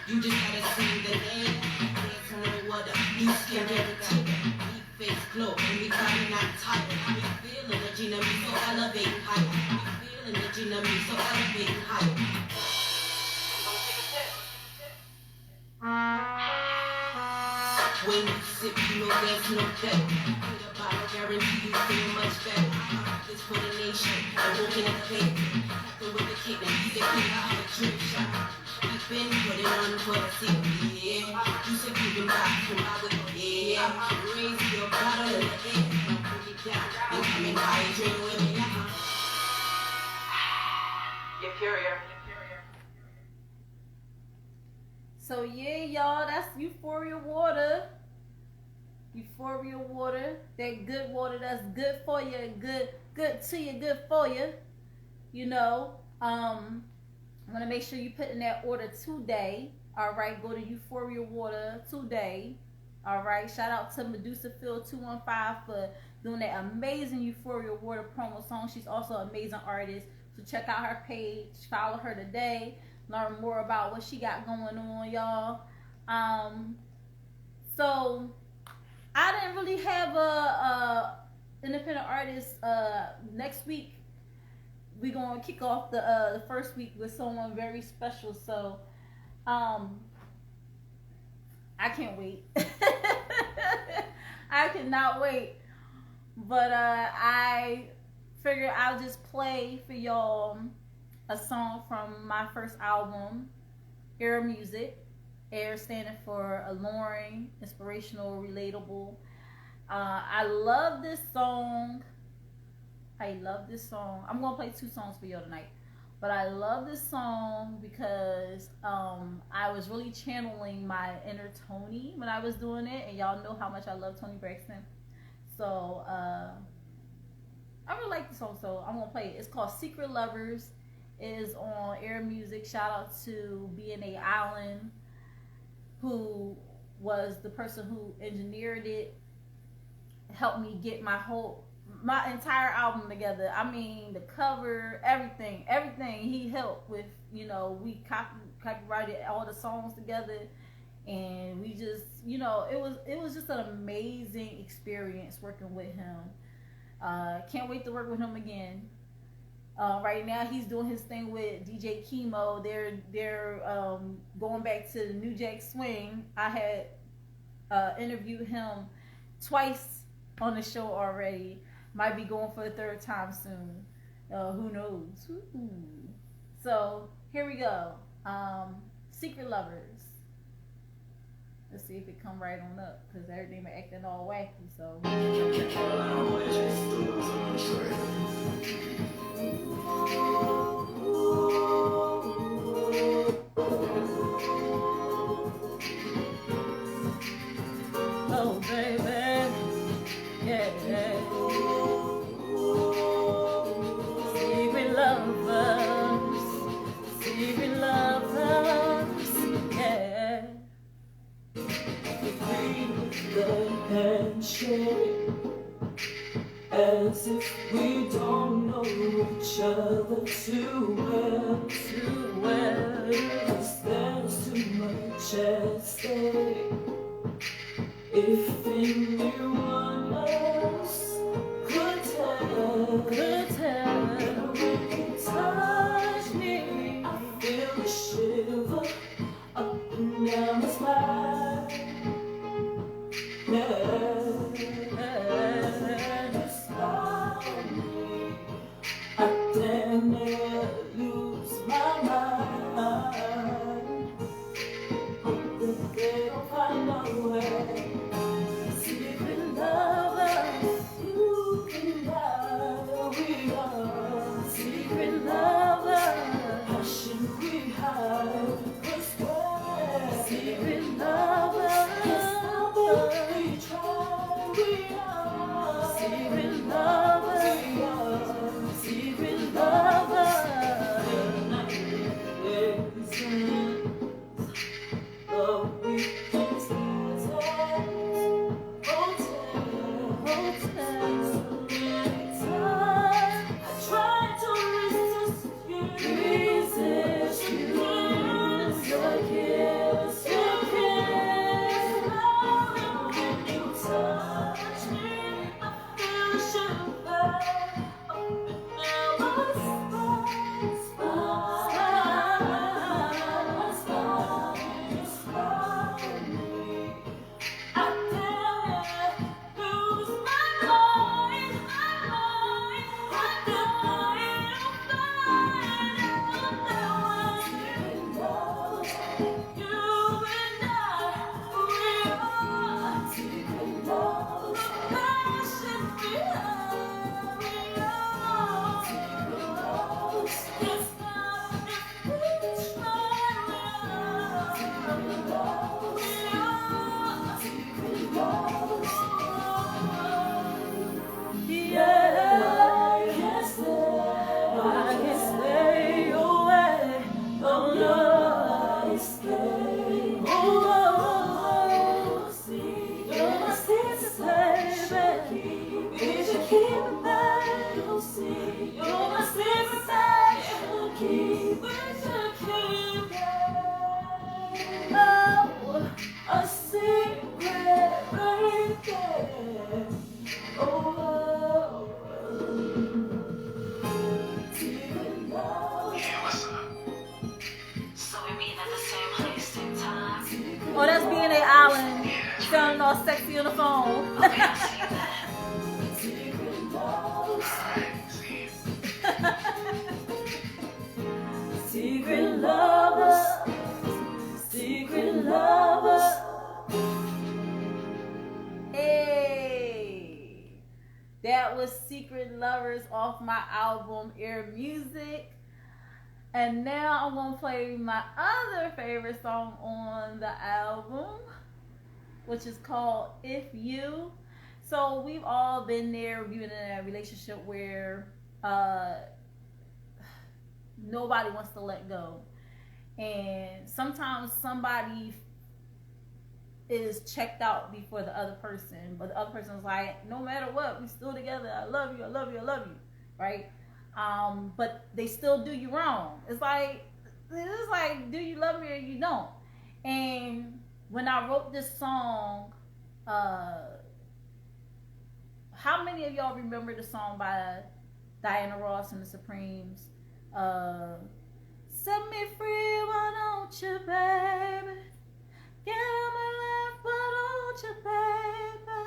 You just gotta see the name. Dance on the water. You skin guarantee. We face glow and we body not tired. We feel energy to me, so elevate higher. We feel energy to me, so elevate higher. I'm gonna take a sip. When you sip, you know there's no better. With a bottle, guarantee you feel much better. This for the nation, I walk in the plate. After with the kid, and he's a kid, I have a drip shot. We've been putting on for the city, yeah. You said you can buy from my way, yeah. Raise your bottle in the air, and put it down. And come and buy a drink with me, Euphoria. So yeah, y'all, that's Euphoria Water. Euphoria Water. That good water that's good for you, good to you, good for you. You know, I'm gonna make sure you put in that order today. All right, go to Euphoria Water today. All right, shout out to Medusa Phil 215 for doing that amazing Euphoria Water promo song. She's also an amazing artist. So check out her page, follow her today, learn more about what she got going on, y'all. So I didn't really have a independent artist. Next week we're gonna kick off the first week with someone very special. So I can't wait. I cannot wait. But I figured I'll just play for y'all a song from my first album, Air Music. Air standing for alluring, inspirational, relatable. I love this song. I'm gonna play 2 songs for y'all tonight. But I love this song because I was really channeling my inner Tony when I was doing it. And y'all know how much I love Toni Braxton. So I really like the song, so I'm gonna play it. It's called Secret Lovers. It is on Air Music. Shout out to B&A Allen, who was the person who engineered it, helped me get my entire album together. I mean, the cover, everything he helped with. You know, we copyrighted all the songs together, and we just, you know, it was just an amazing experience working with him. Can't wait to work with him again. Right now he's doing his thing with DJ Chemo. They're going back to the New Jack Swing. I had interviewed him twice on the show already. Might be going for the third time soon. Who knows? Ooh. So here we go. Secret Lovers. Let's see if it come right on up, because everything been acting all wacky. So. Oh baby, yeah. Secret lovers, yeah. The handshake, as if we don't know each other too well. 'Cause there's too much at stake. If anyone else could tell, when you touch me, I feel a shiver up and down my spine. You smile on me, I damn near lose my mind. Hope that they don't find a way. Secret lovers, you and I, we are secret lovers. How should we hide? 'Cause we're secret lovers. We try, we are secret lovers. We are secret lovers. But we can stand hotel. So many times I tried to resist you. Your kiss. When you touch me, I feel a shiver up and down my spine. You smile at me, I damn lose my mind. I damn you and I, we are secret lovers. Passion we are secret lovers. It's not if we try, we are secret lovers. We are secret lovers. Yeah, I can't stay away. Oh no, I stay. Oh, see, you're my sister, baby. We should keep it back. Oh, see, you're my sister, baby. We should keep it. Oh, a secret right there. Oh, secret love. So we meeting at the same place, same time. Oh, that's being an island. Sounding all sexy on the phone. Okay, I see that. Secret lovers. Secret lovers. Secret lovers. Hey, that was Secret Lovers off my album Air Music. And now I'm gonna play my other favorite song on the album, which is called If You. So we've all been there, we've been in a relationship where nobody wants to let go. And sometimes somebody is checked out before the other person, but the other person's like, no matter what, we still together. I love you, I love you, I love you, right? But they still do you wrong. It's like, do you love me or you don't? And when I wrote this song, how many of y'all remember the song by Diana Ross and the Supremes? Set me free, why don't you, baby? Get out my life, why don't you, baby?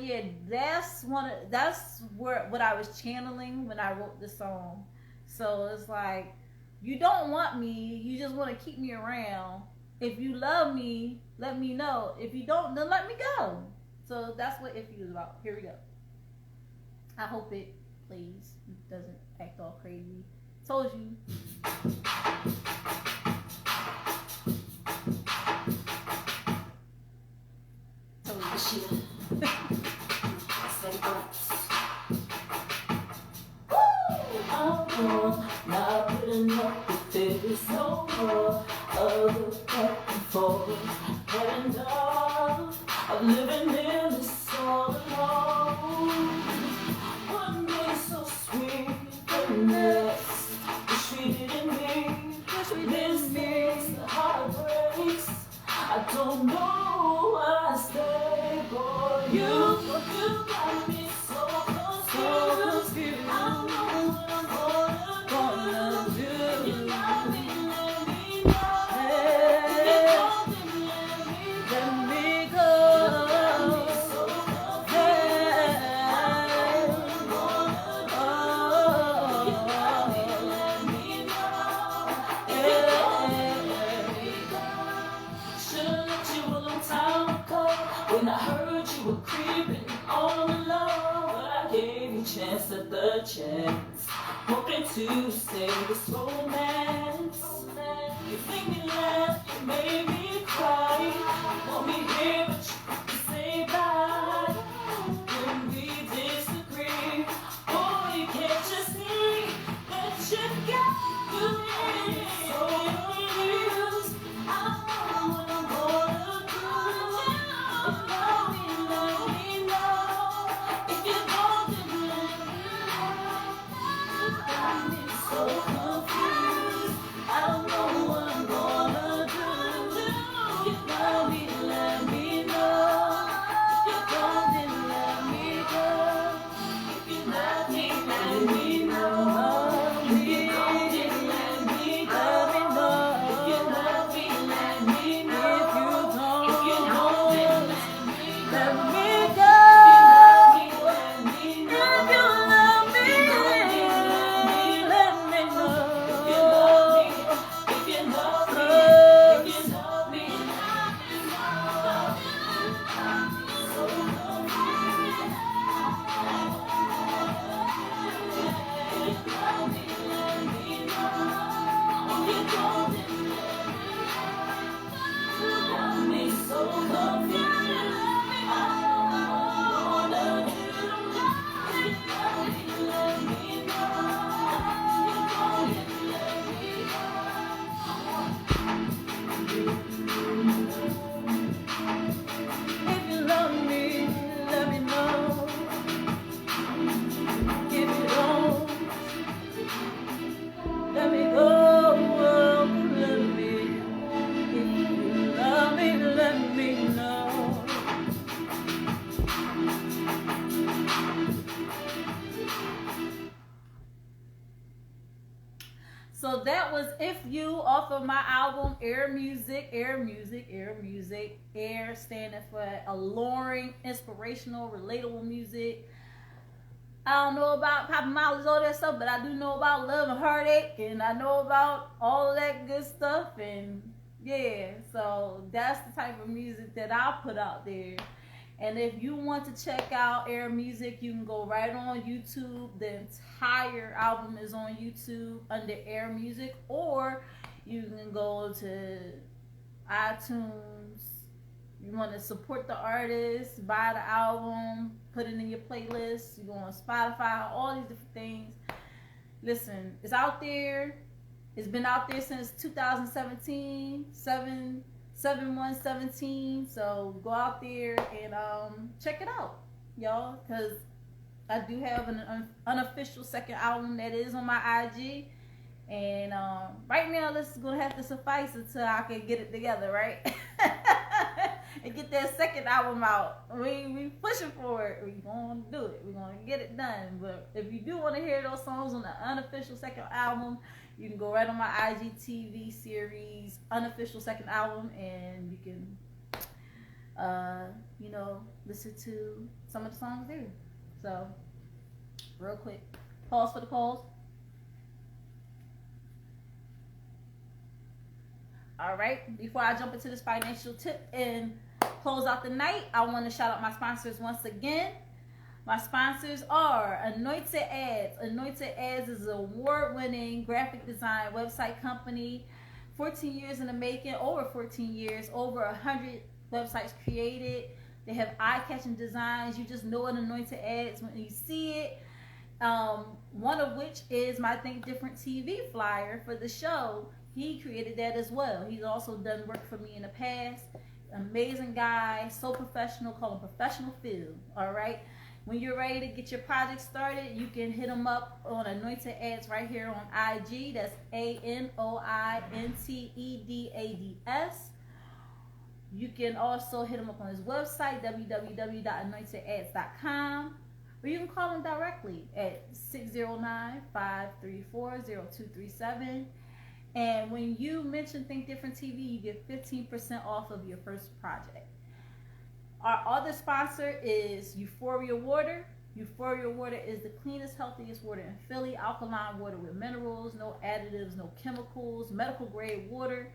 yeah, that's what I was channeling when I wrote the song. So it's like, you don't want me, you just want to keep me around. If you love me, let me know. If you don't, then let me go. So that's what If You is about. Here we go. I hope it plays, doesn't act all crazy. Told you. LaShia. Not good enough if there's no more other back and forth. Had enough of living in this all alone. One day so sweet, the next is treating me. This makes the heart breaks. I don't know why I stay for you. You got me so confused. I don't know what I'm gonna do. If you love me, let me know. If you don't, then let me go. You got me so confused. I don't know what I'm gonna do. If you love me, let me know. If you don't, then let me go. Should've let you a long time ago. When I heard you were creeping all alone, but I gave you chance after chance, hoping to save this romance. You think me laugh, you made me cry. Want me here, but you couldn't say bye. When we disagree, boy, you can't just see that you got me so confused. I don't know what I'm gonna do. If you love me, let me know. If you don't, then let me know. You got me so confused. I don't know what I'm gonna do. If you love me, let me know. If you don't, then let me go. If you love me, let me know. If you don't, then let me go. If you love me, let me know. If you don't, then let me go. If you love me, let me know. If you love me, let me know. If you love me, if you love me, if you love me, let me know. So confused. If you love me, let me know. If you don't, then let me know. You got me so confused. I don't know what I'm gonna do. If you love me, let me know. If you don't, then let me know. If you love me, let me know. If you don't, let me go. Let me. If you love me, let me know. So that was If You off of my album Air Music. Air standing for alluring, inspirational, relatable music. I don't know about Papa Miles, all that stuff, but I do know about love and heartache, and I know about all that good stuff. And yeah, so that's the type of music that I put out there. And if you want to check out Air Music, you can go right on YouTube. The entire album is on YouTube under Air Music, or you can go to iTunes. You want to support the artist, buy the album, put it in your playlist. You go on Spotify, all these different things. Listen, it's out there. It's been out there since 2017, 7/1/17. So go out there and check it out, y'all, because I do have an unofficial second album that is on my IG. And right now, this is going to have to suffice until I can get it together, right? And get that second album out. We pushing for it. We're going to do it. We're going to get it done. But if you do want to hear those songs on the unofficial second album, you can go right on my IGTV series, unofficial second album, and you can listen to some of the songs there. So, real quick, pause for the calls. All right, before I jump into this financial tip and close out the night, I want to shout out my sponsors once again. My sponsors are Anointed Ads. Anointed Ads is an award-winning graphic design website company. 14 years in the making, over 14 years, over 100 websites created. They have eye-catching designs. You just know an Anointed Ads when you see it. One of which is my Think Different TV flyer for the show. He created that as well. He's also done work for me in the past. Amazing guy, so professional, call him Professional Phil. All right. When you're ready to get your project started, you can hit him up on Anointed Ads right here on IG. That's ANOINTEDADS. You can also hit him up on his website, www.anointedads.com. Or you can call him directly at 609-534-0237. And when you mention Think Different TV, you get 15% off of your first project. Our other sponsor is Euphoria Water. Euphoria Water is the cleanest, healthiest water in Philly. Alkaline water with minerals, no additives, no chemicals, medical grade water.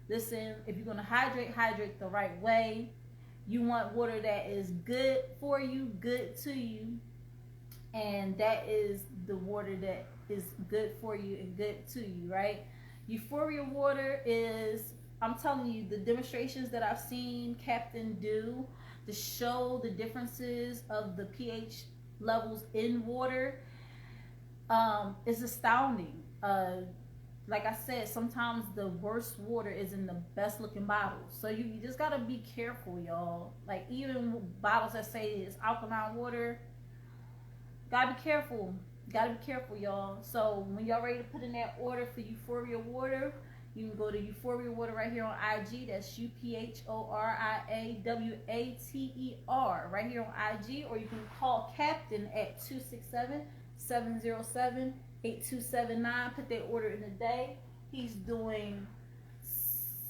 Listen, if you're going to hydrate the right way. You want water that is good for you, good to you. And that is the water that is good for you and good to you, right? Euphoria Water is, I'm telling you, the demonstrations that I've seen Captain do to show the differences of the pH levels in water is astounding. Like I said, sometimes the worst water is in the best looking bottles. So you just gotta be careful, y'all. Like even bottles that say it's alkaline water, gotta be careful. Gotta be careful, y'all. So when y'all ready to put in that order for Euphoria Water, you can go to Euphoria Water right here on IG. That's UPHORIAWATER right here on IG. Or you can call Captain at 267-707-8279. Put that order in a day. He's doing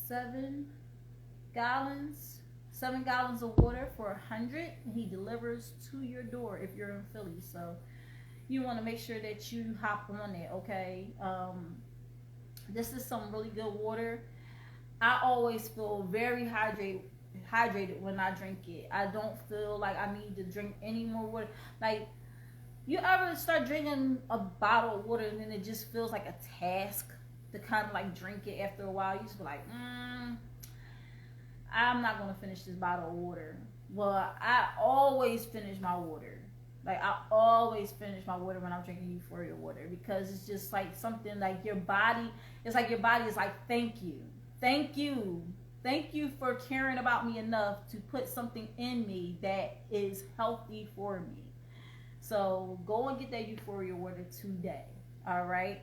7 gallons of water for 100. And he delivers to your door if you're in Philly. So you want to make sure that you hop on it, okay? This is some really good water. I always feel very hydrated when I drink it. I don't feel like I need to drink any more water. Like, you ever start drinking a bottle of water and then it just feels like a task to kind of like drink it after a while? You just be like, I'm not going to finish this bottle of water. Well, I always finish my water. Like, I always finish my water when I'm drinking Euphoria Water, because it's just like something like your body, it's like your body is like, thank you. Thank you. Thank you for caring about me enough to put something in me that is healthy for me. So go and get that Euphoria Water today. All right.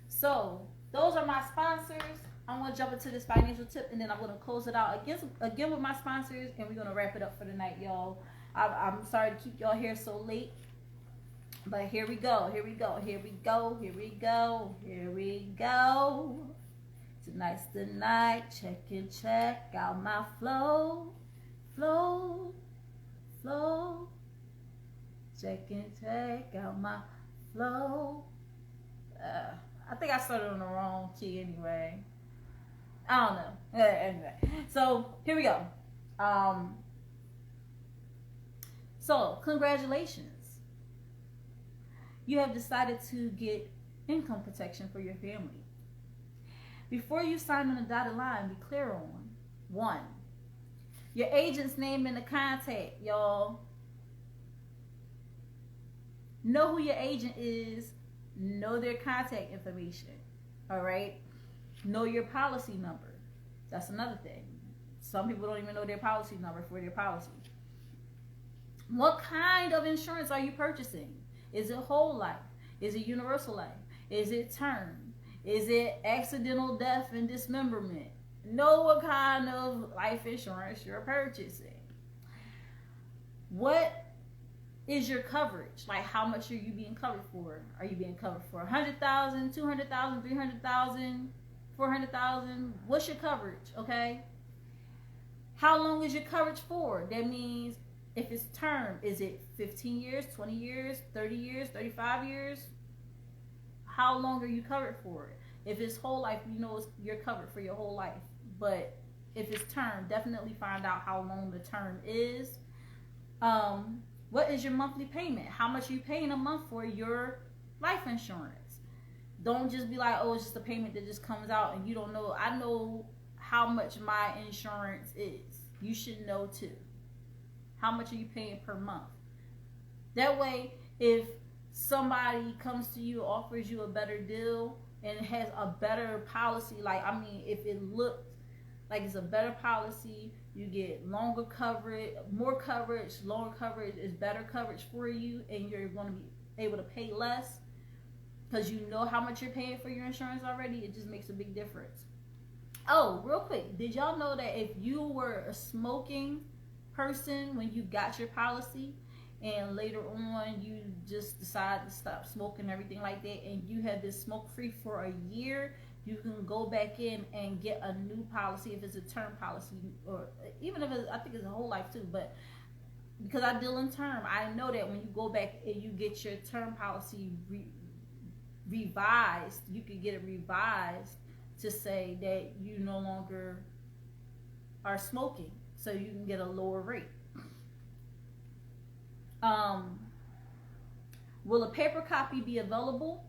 So those are my sponsors. I'm going to jump into this financial tip, and then I'm going to close it out again with my sponsors, and we're going to wrap it up for the night, y'all. I'm sorry to keep y'all here so late, but here we go. Tonight's the night. Check out my flow. Check out my flow. I think I started on the wrong key anyway. I don't know. Anyway, so here we go. So, congratulations. You have decided to get income protection for your family. Before you sign on the dotted line, be clear on 1. Your agent's name and the contact, y'all. Know who your agent is. Know their contact information. All right? Know your policy number. That's another thing. Some people don't even know their policy number for their policy. What kind of insurance are you purchasing? Is it whole life? Is it universal life? Is it term? Is it accidental death and dismemberment? Know what kind of life insurance you're purchasing. What is your coverage? Like, how much are you being covered for? Are you being covered for 100,000, 200,000, 300,000, 400,000? What's your coverage? Okay. How long is your coverage for? That means if it's term, is it 15 years, 20 years, 30 years, 35 years? How long are you covered for? If it's whole life, you know you're covered for your whole life. But if it's term, definitely find out how long the term is. What is your monthly payment? How much are you paying a month for your life insurance? Don't just be like, oh, it's just a payment that just comes out and you don't know. I know how much my insurance is. You should know too. How much are you paying per month? That way, if somebody comes to you, offers you a better deal, and has a better policy, like, I mean, if it looked like it's a better policy, you get longer coverage, more coverage, longer coverage is better coverage for you, and you're going to be able to pay less because you know how much you're paying for your insurance already. It just makes a big difference. Oh, real quick, did y'all know that if you were a smoking person when you got your policy and later on you just decide to stop smoking and everything like that, and you have been smoke free for a year, you can go back in and get a new policy if it's a term policy, or even if it's, I think it's a whole life too, but because I deal in term, I know that when you go back and you get your term policy revised, you can get it revised to say that you no longer are smoking, so you can get a lower rate. Will a paper copy be available,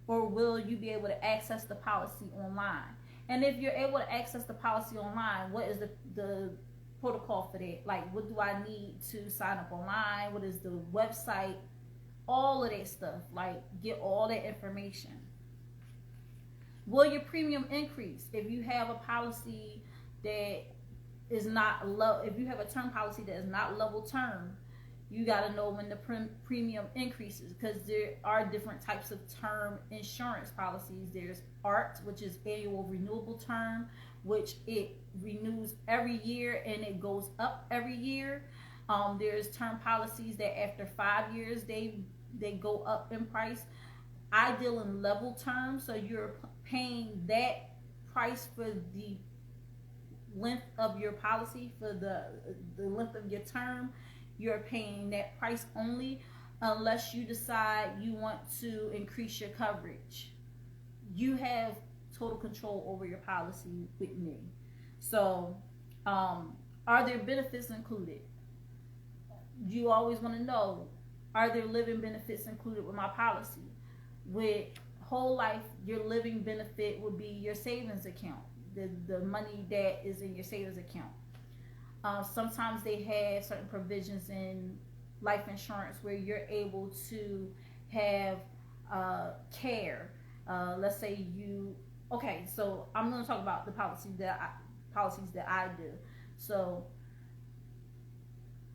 or will you be able to access the policy online? And if you're able to access the policy online, what is the protocol for that? Like, what do I need to sign up online? What is the website? All of that stuff. Like, get all that information. Will your premium increase if you have a policy that is not low? If you have a term policy that is not level term, you got to know when the premium increases, because there are different types of term insurance policies. There's ART, which is annual renewable term, which it renews every year and it goes up every year. There's term policies that after 5 years they go up in price. I deal in level terms, so you're paying that price for the length of your policy, for the length of your term. You're paying that price only, unless you decide you want to increase your coverage. You have total control over your policy with me. So, are there benefits included? You always want to know, are there living benefits included with my policy? With whole life, your living benefit would be your savings account, the money that is in your savings account. Sometimes they have certain provisions in life insurance where you're able to have care. Let's say okay, so I'm going to talk about the policies that I do. So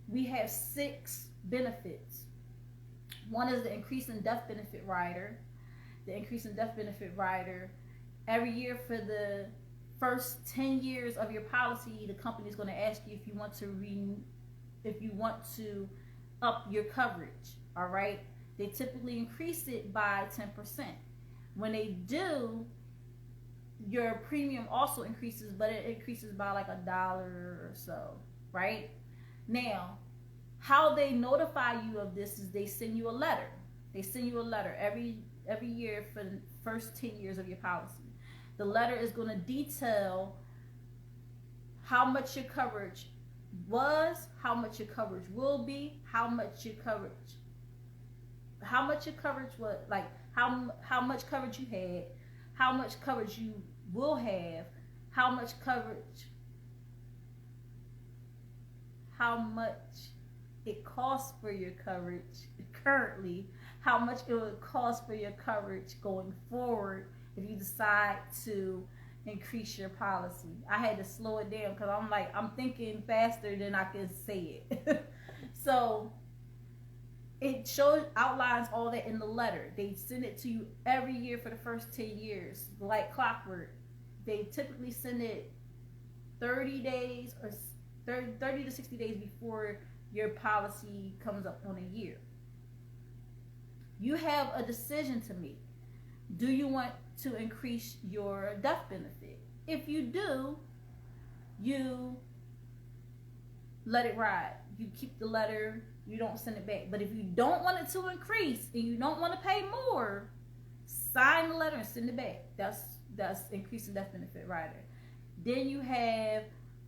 we have 6 benefits. One is the increase in death benefit rider. The increase in death benefit rider, every year for the first 10 years of your policy, the company is going to ask you if you want to up your coverage. All right, they typically increase it by 10%. When they do, your premium also increases, but it increases by like $1 or so. Right now, how they notify you of this is they send you a letter. They send you a letter every year for the first 10 years of your policy. The letter is going to detail how much your coverage was, how much your coverage will be, how much your coverage was, like how much coverage you had, how much coverage you will have, how much it costs for your coverage currently, how much it would cost for your coverage going forward if you decide to increase your policy. I had to slow it down because I'm thinking faster than I can say it. So it outlines all that in the letter. They send it to you every year for the first 10 years, like clockwork. They typically send it 30 days or 30 to 60 days before your policy comes up on a year. You have a decision to make. Do you want to increase your death benefit? If you do, you let it ride. You keep the letter, you don't send it back. But if you don't want it to increase and you don't want to pay more, sign the letter and send it back. That's increasing death benefit rider. Then you have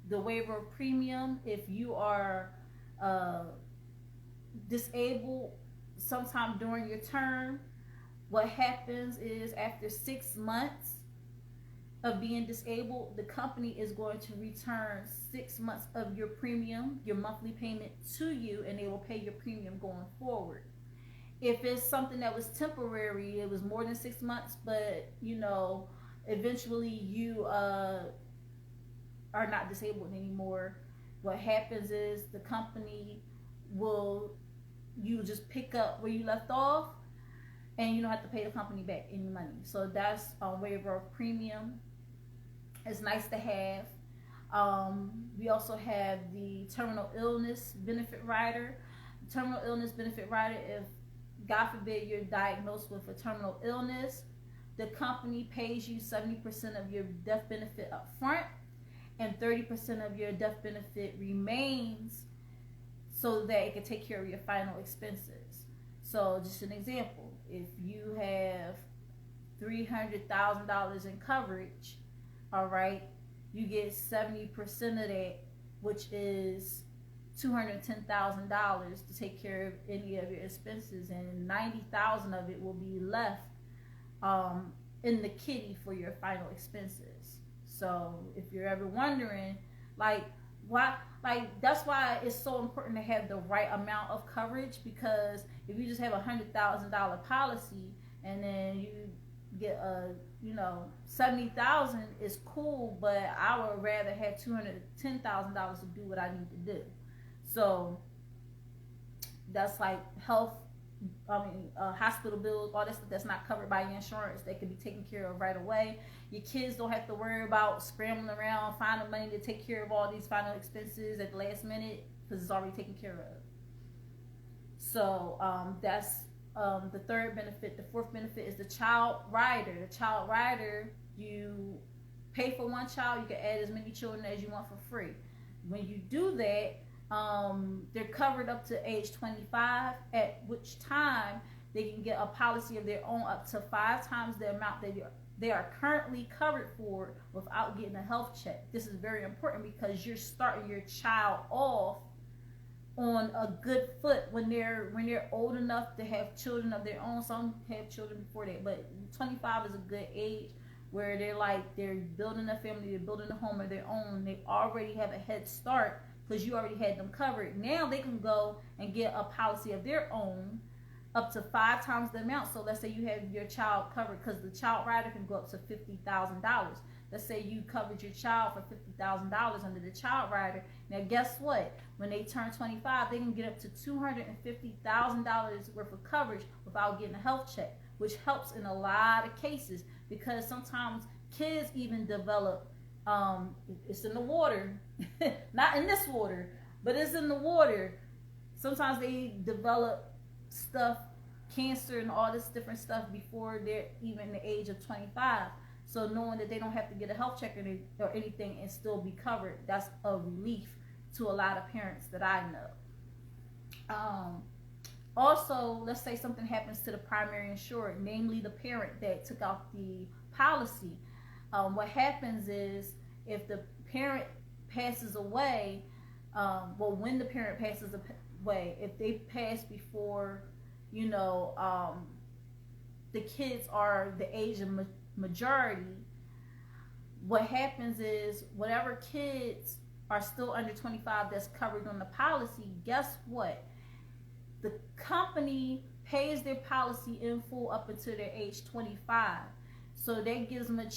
the waiver of premium. If you are disabled sometime during your term, what happens is after 6 months of being disabled, the company is going to return 6 months of your premium, your monthly payment to you, and they will pay your premium going forward. If it's something that was temporary, it was more than 6 months, but eventually you are not disabled anymore, what happens is the company you just pick up where you left off, and you don't have to pay the company back any money. So that's a waiver of premium. It's nice to have. We also have the terminal illness benefit rider. Terminal illness benefit rider, if God forbid you're diagnosed with a terminal illness, the company pays you 70% of your death benefit up front, and 30% of your death benefit remains so that it can take care of your final expenses. So just an example, if you have $300,000 in coverage, all right, you get 70% of that, which is $210,000 to take care of any of your expenses, and 90,000 of it will be left in the kitty for your final expenses. So if you're ever wondering, that's why it's so important to have the right amount of coverage, because if you just have $100,000 policy and then you get $70,000 is cool, but I would rather have $210,000 to do what I need to do. So that's like hospital bills, all that stuff that's not covered by your insurance, that can be taken care of right away. Your kids don't have to worry about scrambling around, finding money to take care of all these final expenses at the last minute, because it's already taken care of. So that's the third benefit. The fourth benefit is the child rider. The child rider, you pay for one child, you can add as many children as you want for free. When you do that, they're covered up to age 25, at which time they can get a policy of their own up to 5 times the amount that they are currently covered for without getting a health check. This is very important because you're starting your child off on a good foot when they're old enough to have children of their own. Some have children before that, but 25 is a good age where they're building a family, they're building a home of their own. They already have a head start because you already had them covered. Now they can go and get a policy of their own up to 5 times the amount. So let's say you have your child covered, because the child rider can go up to $50,000. Let's say you covered your child for $50,000 under the child rider. Now guess what? When they turn 25, they can get up to $250,000 worth of coverage without getting a health check, which helps in a lot of cases, because sometimes kids even develop, it's in the water, not in this water, but it's in the water. Sometimes they develop stuff, cancer and all this different stuff before they're even the age of 25. So knowing that they don't have to get a health check or anything and still be covered, that's a relief to a lot of parents that I know. Also, let's say something happens to the primary insured, namely the parent that took out the policy. What happens is, if the parent passes away, when the parent passes away, if they pass before, the kids are the age of majority, what happens is whatever kids are still under 25 that's covered on the policy, guess what? The company pays their policy in full up until their age 25. So that gives them a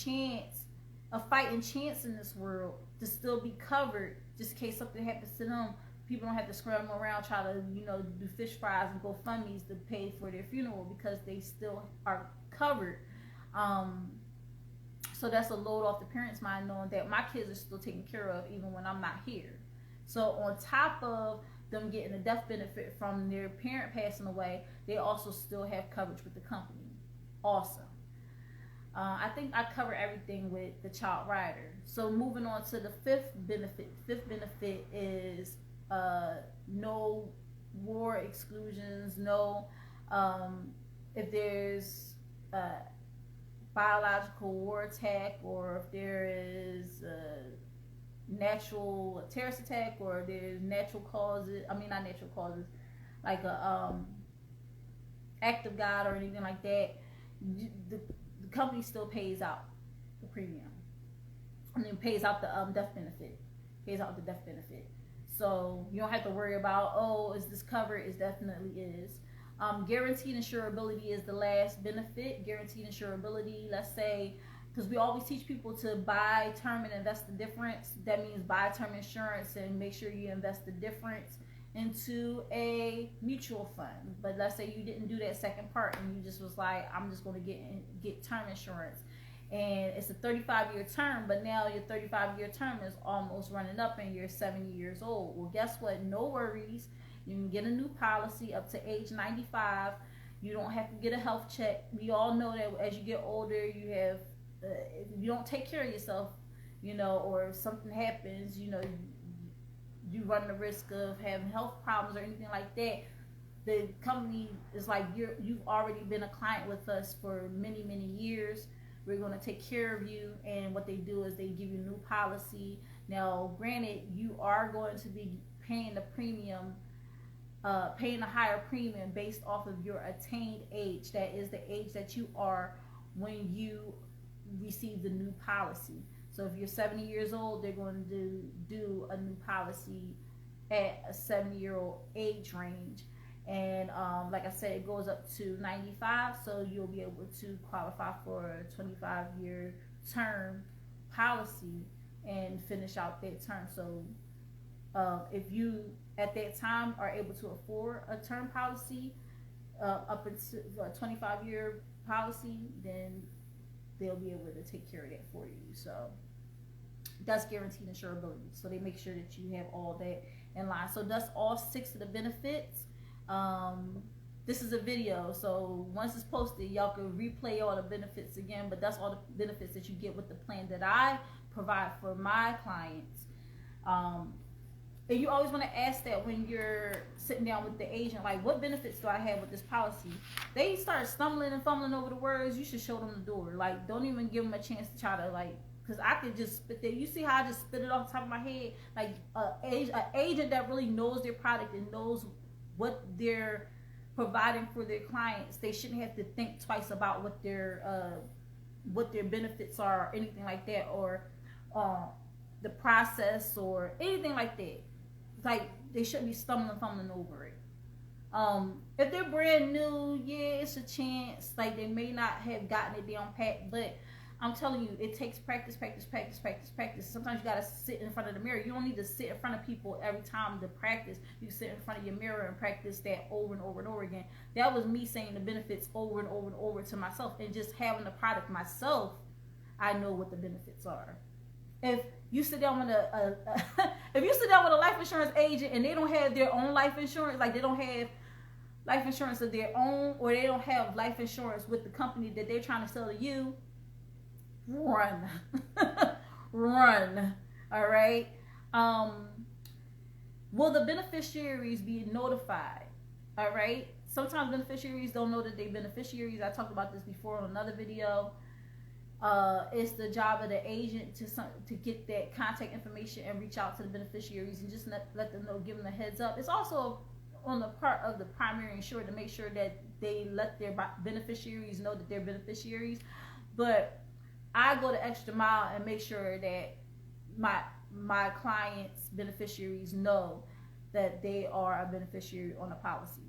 fighting chance in this world to still be covered, just in case something happens to them. People don't have to scramble around, try to, do fish fries and GoFundMes to pay for their funeral, because they still are covered. So that's a load off the parents' mind, knowing that my kids are still taken care of even when I'm not here. So on top of them getting a death benefit from their parent passing away, they also still have coverage with the company. Awesome. I think I covered everything with the child rider. So moving on to the fifth benefit. Fifth benefit is no war exclusions, no if there's biological war attack, or if there is a natural terrorist attack, or there's natural causes, I mean not natural causes, like a act of God or anything like that, the company still pays out the premium. And then pays out the death benefit. Pays out the death benefit. So you don't have to worry about, oh, is this covered? It definitely is. Guaranteed insurability is the last benefit. Guaranteed insurability, let's say, because we always teach people to buy term and invest the difference. That means buy term insurance and make sure you invest the difference into a mutual fund. But let's say you didn't do that second part and you just was like, I'm just going to get term insurance. And it's a 35-year term, but now your 35-year term is almost running up and you're 70 years old. Well, guess what? No worries. You can get a new policy up to age 95. You don't have to get a health check. We all know that as you get older, you have, if you don't take care of yourself, or if something happens, you run the risk of having health problems or anything like that. The company is like, you've already been a client with us for many, many years. We're going to take care of you. And what they do is they give you a new policy. Now, granted, you are going to be paying the premium, paying a higher premium based off of your attained age. That is the age that you are when you receive the new policy. So if you're 70 years old, they're going to do a new policy at a 70-year-old age range. And like I said, it goes up to 95, so you'll be able to qualify for a 25-year term policy and finish out that term. So if you at that time are able to afford a term policy up into a 25-year policy, then they'll be able to take care of that for you. So that's guaranteed insurability. So they make sure that you have all that in line. So that's all 6 of the benefits. This is a video, so once it's posted, y'all can replay all the benefits again, but that's all the benefits that you get with the plan that I provide for my clients. And you always want to ask that when you're sitting down with the agent, like, what benefits do I have with this policy? They start stumbling and fumbling over the words, you should show them the door. Like, don't even give them a chance to try to, like, because I could just spit that. You see how I just spit it off the top of my head? Like, an agent that really knows their product and knows what they're providing for their clients, they shouldn't have to think twice about what their benefits are, or anything like that, or the process or anything like that. Like, they shouldn't be fumbling over it. If they're brand new, yeah, it's a chance. Like, they may not have gotten it down pat, but I'm telling you, it takes practice. Sometimes you gotta sit in front of the mirror. You don't need to sit in front of people every time to practice. You sit in front of your mirror and practice that over and over and over again. That was me saying the benefits over and over and over to myself, and just having the product myself, I know what the benefits are. If you sit down with a life insurance agent and they don't have their own life insurance, like they don't have life insurance of their own, or they don't have life insurance with the company that they're trying to sell to you, run. Run. All right. Will the beneficiaries be notified? All right. Sometimes beneficiaries don't know that they're beneficiaries. I talked about this before on another video. It's the job of the agent to get that contact information and reach out to the beneficiaries and just let them know, give them a heads up. It's also on the part of the primary insurer to make sure that they let their beneficiaries know that they're beneficiaries. But I go the extra mile and make sure that my clients' beneficiaries know that they are a beneficiary on a policy.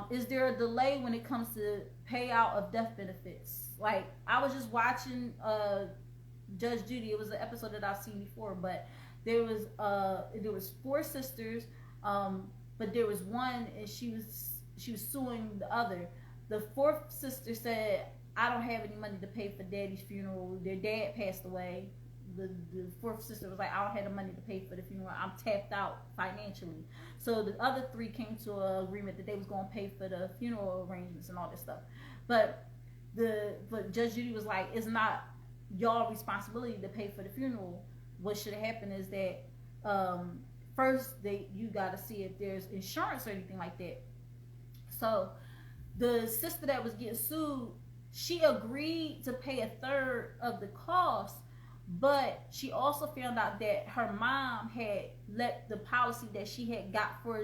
Is there a delay when it comes to payout of death benefits? Like, I was just watching Judge Judy. It was an episode that I've seen before, but there was 4 sisters, but there was one, and she was suing the other. The 4th sister said, I don't have any money to pay for daddy's funeral. Their dad passed away. The 4th sister was like, I don't have the money to pay for the funeral. I'm tapped out financially. So the other 3 came to an agreement that they was going to pay for the funeral arrangements and all this stuff. But Judge Judy was like, it's not y'all responsibility to pay for the funeral. What should have happened is that first you got to see if there's insurance or anything like that. So the sister that was getting sued, she agreed to pay a third of the cost, but she also found out that her mom had let the policy that she had got for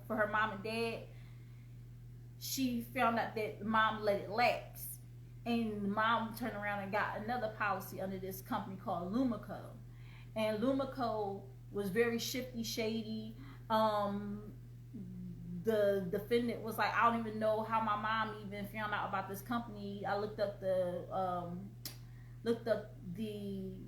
her mom and dad. She found out that the mom let it lapse, and the mom turned around and got another policy under this company called Lumico, and Lumico was very shifty, shady. The defendant was like, I don't even know how my mom even found out about this company. I looked up the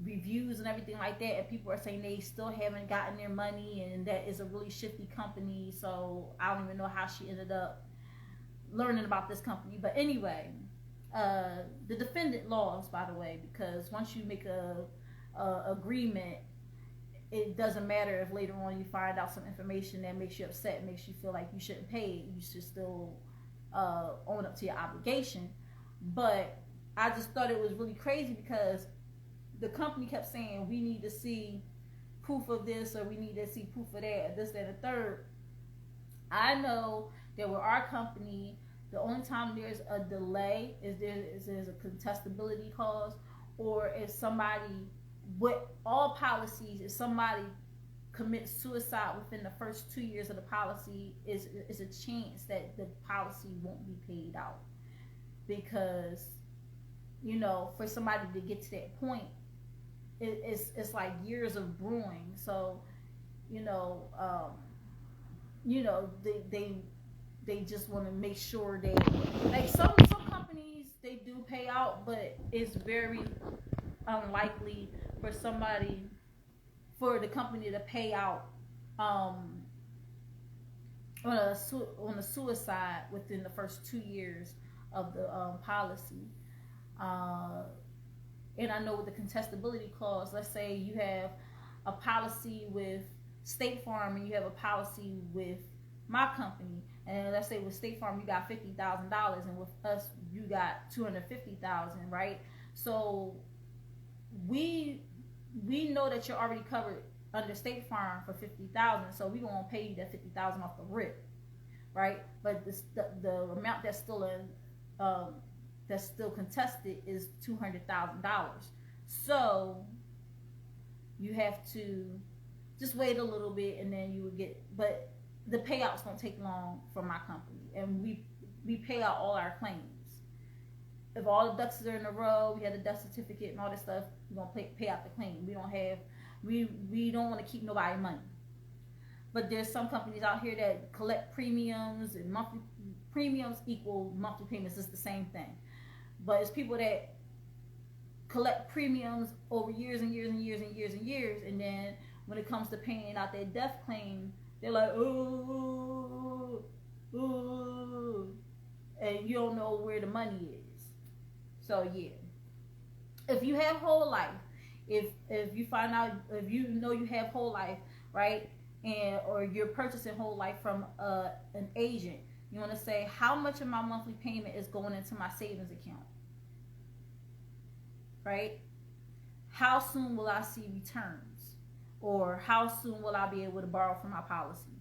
reviews and everything like that, and people are saying they still haven't gotten their money, and that is a really shifty company. So I don't even know how she ended up learning about this company. But anyway, the defendant lost, by the way, because once you make a agreement, it doesn't matter if later on you find out some information that makes you upset, makes you feel like you shouldn't pay. You should still own up to your obligation. But I just thought it was really crazy because the company kept saying, we need to see proof of this, or we need to see proof of that, this, that, and the third. I know that with our company, the only time there's a delay is there's a contestability clause, or if somebody, with all policies, if somebody commits suicide within the first 2 years of the policy, is a chance that the policy won't be paid out. Because, you know, for somebody to get to that point, it's like years of brewing. So, they just want to make sure that, like, some companies, they do pay out, but it's very unlikely for the company to pay out on a suicide within the first 2 years of the policy. And I know with the contestability clause, let's say you have a policy with State Farm and you have a policy with my company, and let's say with State Farm you got $50,000, and with us you got $250,000, right? So we know that you're already covered under State Farm for $50,000, so we're gonna pay you that $50,000 off the rip, right? But the amount that's still contested is $200,000. So you have to just wait a little bit, and then you would get. But the payouts don't take long for my company, and we pay out all our claims. If all the ducks are in a row, we have the death certificate and all that stuff, we're gonna pay out the claim. We don't want to keep nobody money. But there's some companies out here that collect premiums, and monthly premiums equal monthly payments. It's the same thing. But it's people that collect premiums over years and years and years and years and years, and then when it comes to paying out their death claim, they're like, oh, and you don't know where the money is. So yeah, if you have whole life, if you find out, if you know you have whole life, right, and or you're purchasing whole life from an agent, you want to say, how much of my monthly payment is going into my savings account, right? How soon will I see returns, or how soon will I be able to borrow from my policy?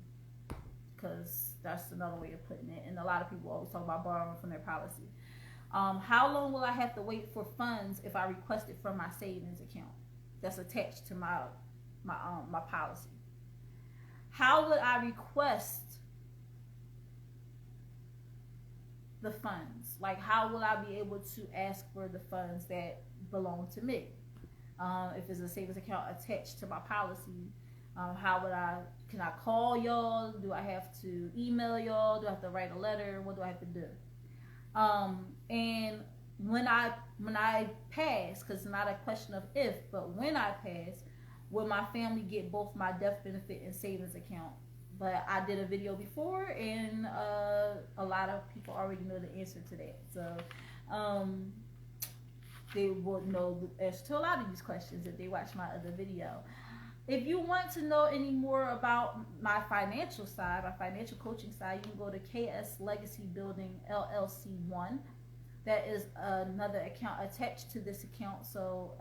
Because that's another way of putting it, and a lot of people always talk about borrowing from their policy. How long will I have to wait for funds if I request it from my savings account that's attached to my policy? How would I request the funds? Like, how will I be able to ask for the funds that belong to me? If it's a savings account attached to my policy, can I call y'all? Do I have to email y'all? Do I have to write a letter? What do I have to do? And when I pass, because it's not a question of if, but when I pass, will my family get both my death benefit and savings account? But I did a video before, and a lot of people already know the answer to that. So they will know the answer to a lot of these questions if they watch my other video. If you want to know any more about my financial side, my financial coaching side, you can go to KS Legacy Building LLC 1. That is another account attached to this account, so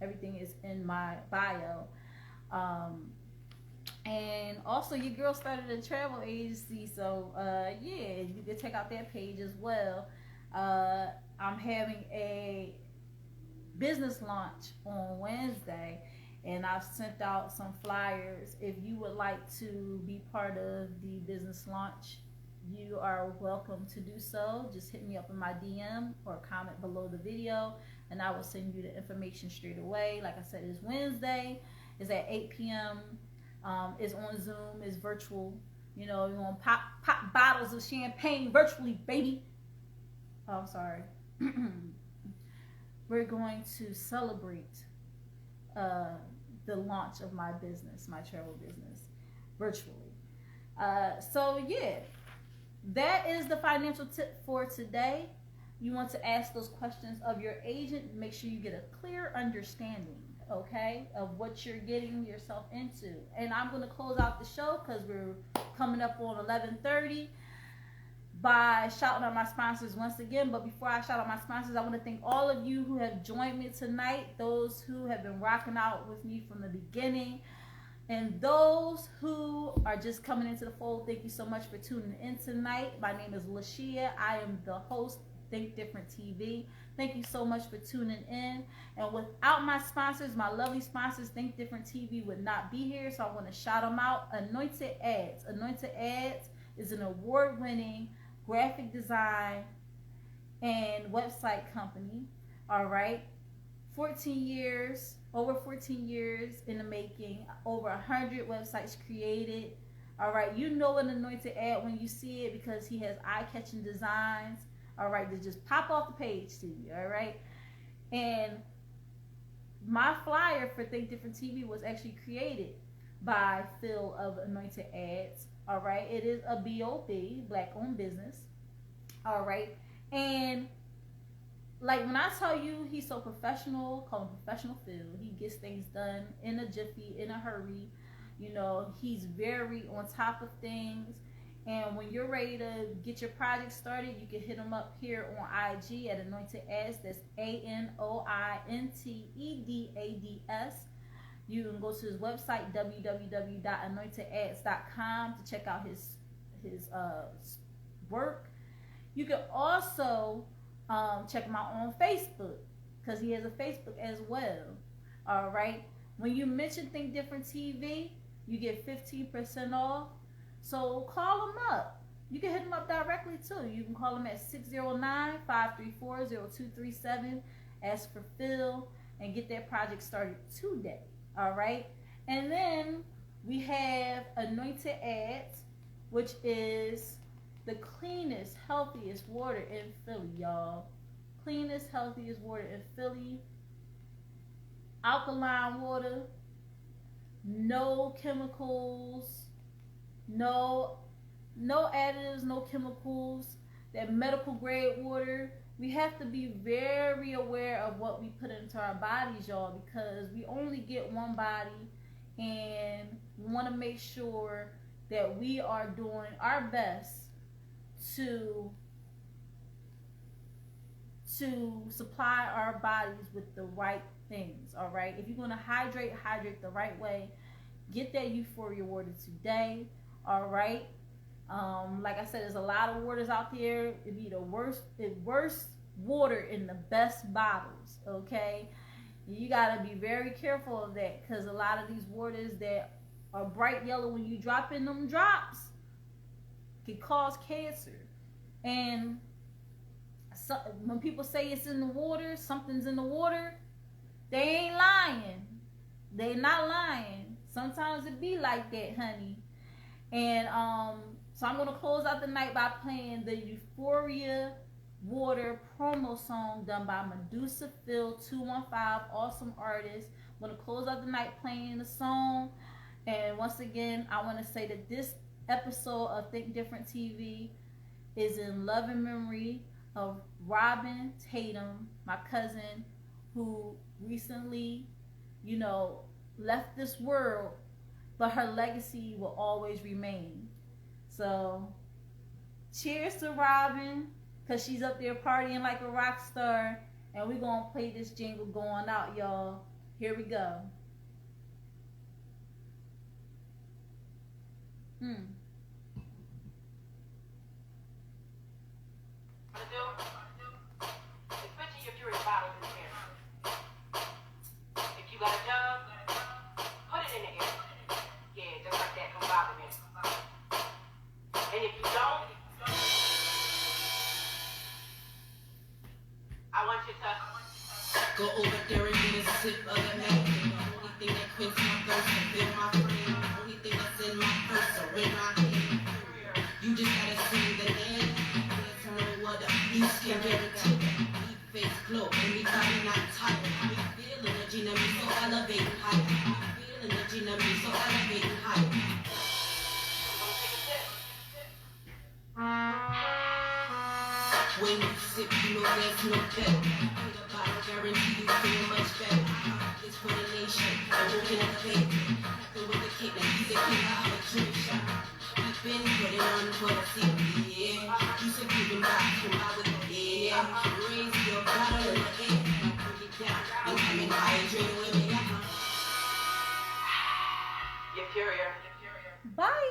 everything is in my bio. And also, your girl started a travel agency, so yeah, you can check out that page as well. I'm having a business launch on Wednesday, and I've sent out some flyers. If you would like to be part of the business launch, you are welcome to do so. Just hit me up in my DM or comment below the video, and I will send you the information straight away. Like I said, it's Wednesday. It's at 8 p.m. It's on Zoom. It's virtual. You know, you're going to pop bottles of champagne virtually, baby. Oh, I'm sorry. We're going to celebrate the launch of my business, my travel business, virtually. So, yeah, that is the financial tip for today. You want to ask those questions of your agent. Make sure you get a clear understanding, okay, of what you're getting yourself into. And I'm going to close out the show because we're coming up on 11:30 by shouting out my sponsors once again. But before I shout out my sponsors, I want to thank all of you who have joined me tonight, those who have been rocking out with me from the beginning, and those who are just coming into the fold. Thank you so much for tuning in tonight. My name is LaShia. I am the host, Think Different TV. Thank you so much for tuning in. And without my sponsors, my lovely sponsors, Think Different TV would not be here. So I want to shout them out. Anointed Ads. Anointed Ads is an award-winning graphic design and website company. All right. 14 years, over 14 years in the making, over 100 websites created. All right. You know an anointed ad when you see it because he has eye-catching designs. All right, they just pop off the page to you, all right? And my flyer for Think Different TV was actually created by Phil of Anointed Ads, all right? It is a B.O.B., Black-owned business, all right? And, like, when I tell you he's so professional, call him Professional Phil. He gets things done in a jiffy, in a hurry. You know, he's very on top of things. And when you're ready to get your project started, you can hit him up here on IG at Anointed Ads. That's ANOINTEDADS. You can go to his website, www.anointedads.com, to check out his work. You can also check him out on Facebook because he has a Facebook as well. All right. When you mention Think Different TV, you get 15% off. So call them up. You can hit them up directly too. You can call them at 609-534-0237. Ask for Phil and get that project started today. All right. And then we have Anointed Ads, which is the cleanest, healthiest water in Philly, y'all. Cleanest, healthiest water in Philly. Alkaline water. No chemicals. No additives, no chemicals, that medical grade water. We have to be very aware of what we put into our bodies, y'all, because we only get one body, and we want to make sure that we are doing our best to supply our bodies with the right things, all right? If you're going to hydrate the right way. Get that Euphoria Water today. All right. Like I said, there's a lot of waters out there. It'd be the worst water in the best bottles. Okay. You gotta be very careful of that because a lot of these waters that are bright yellow when you drop in them drops can cause cancer. And so, when people say it's in the water, something's in the water, they ain't lying. They not lying. Sometimes it be like that, honey. And so I'm going to close out the night by playing the Euphoria Water promo song done by Medusa Phil 215, awesome artist. I'm going to close out the night playing the song. And once again, I want to say that this episode of Think Different TV is in love and memory of Robin Tatom, my cousin, who recently, left this world, but her legacy will always remain. So, cheers to Robin, because she's up there partying like a rock star, and we're going to play this jingle going out, y'all. Here we go. What to do? Is put your Euphoria bottles in the air. If you got a jug, put it in the air. Yeah, just like that. Come bother me. And if you don't, I want you to Go over there and get a sip of the medicine. The only thing that quench my thirst is fill my frame. The only thing that's in my purse or in my hand. You just gotta see the name. Get to know what the beast can guarantee. Me face glow, and me body not tired. Me feel energy, now me so elevating higher. Me feel energy, now me so elevating higher. When you sip, you know there's no better. Hit a bottle, guarantee you feel much better. This for the nation, I'm walking in the faith. Happy with the kid, and he's a king of a drink shot. We've been putting on for the city, yeah. You said giving back, come out with the yeah. Raise your bottle in the air, now bring it down. And come and hydrate with me, Euphoria. Bye.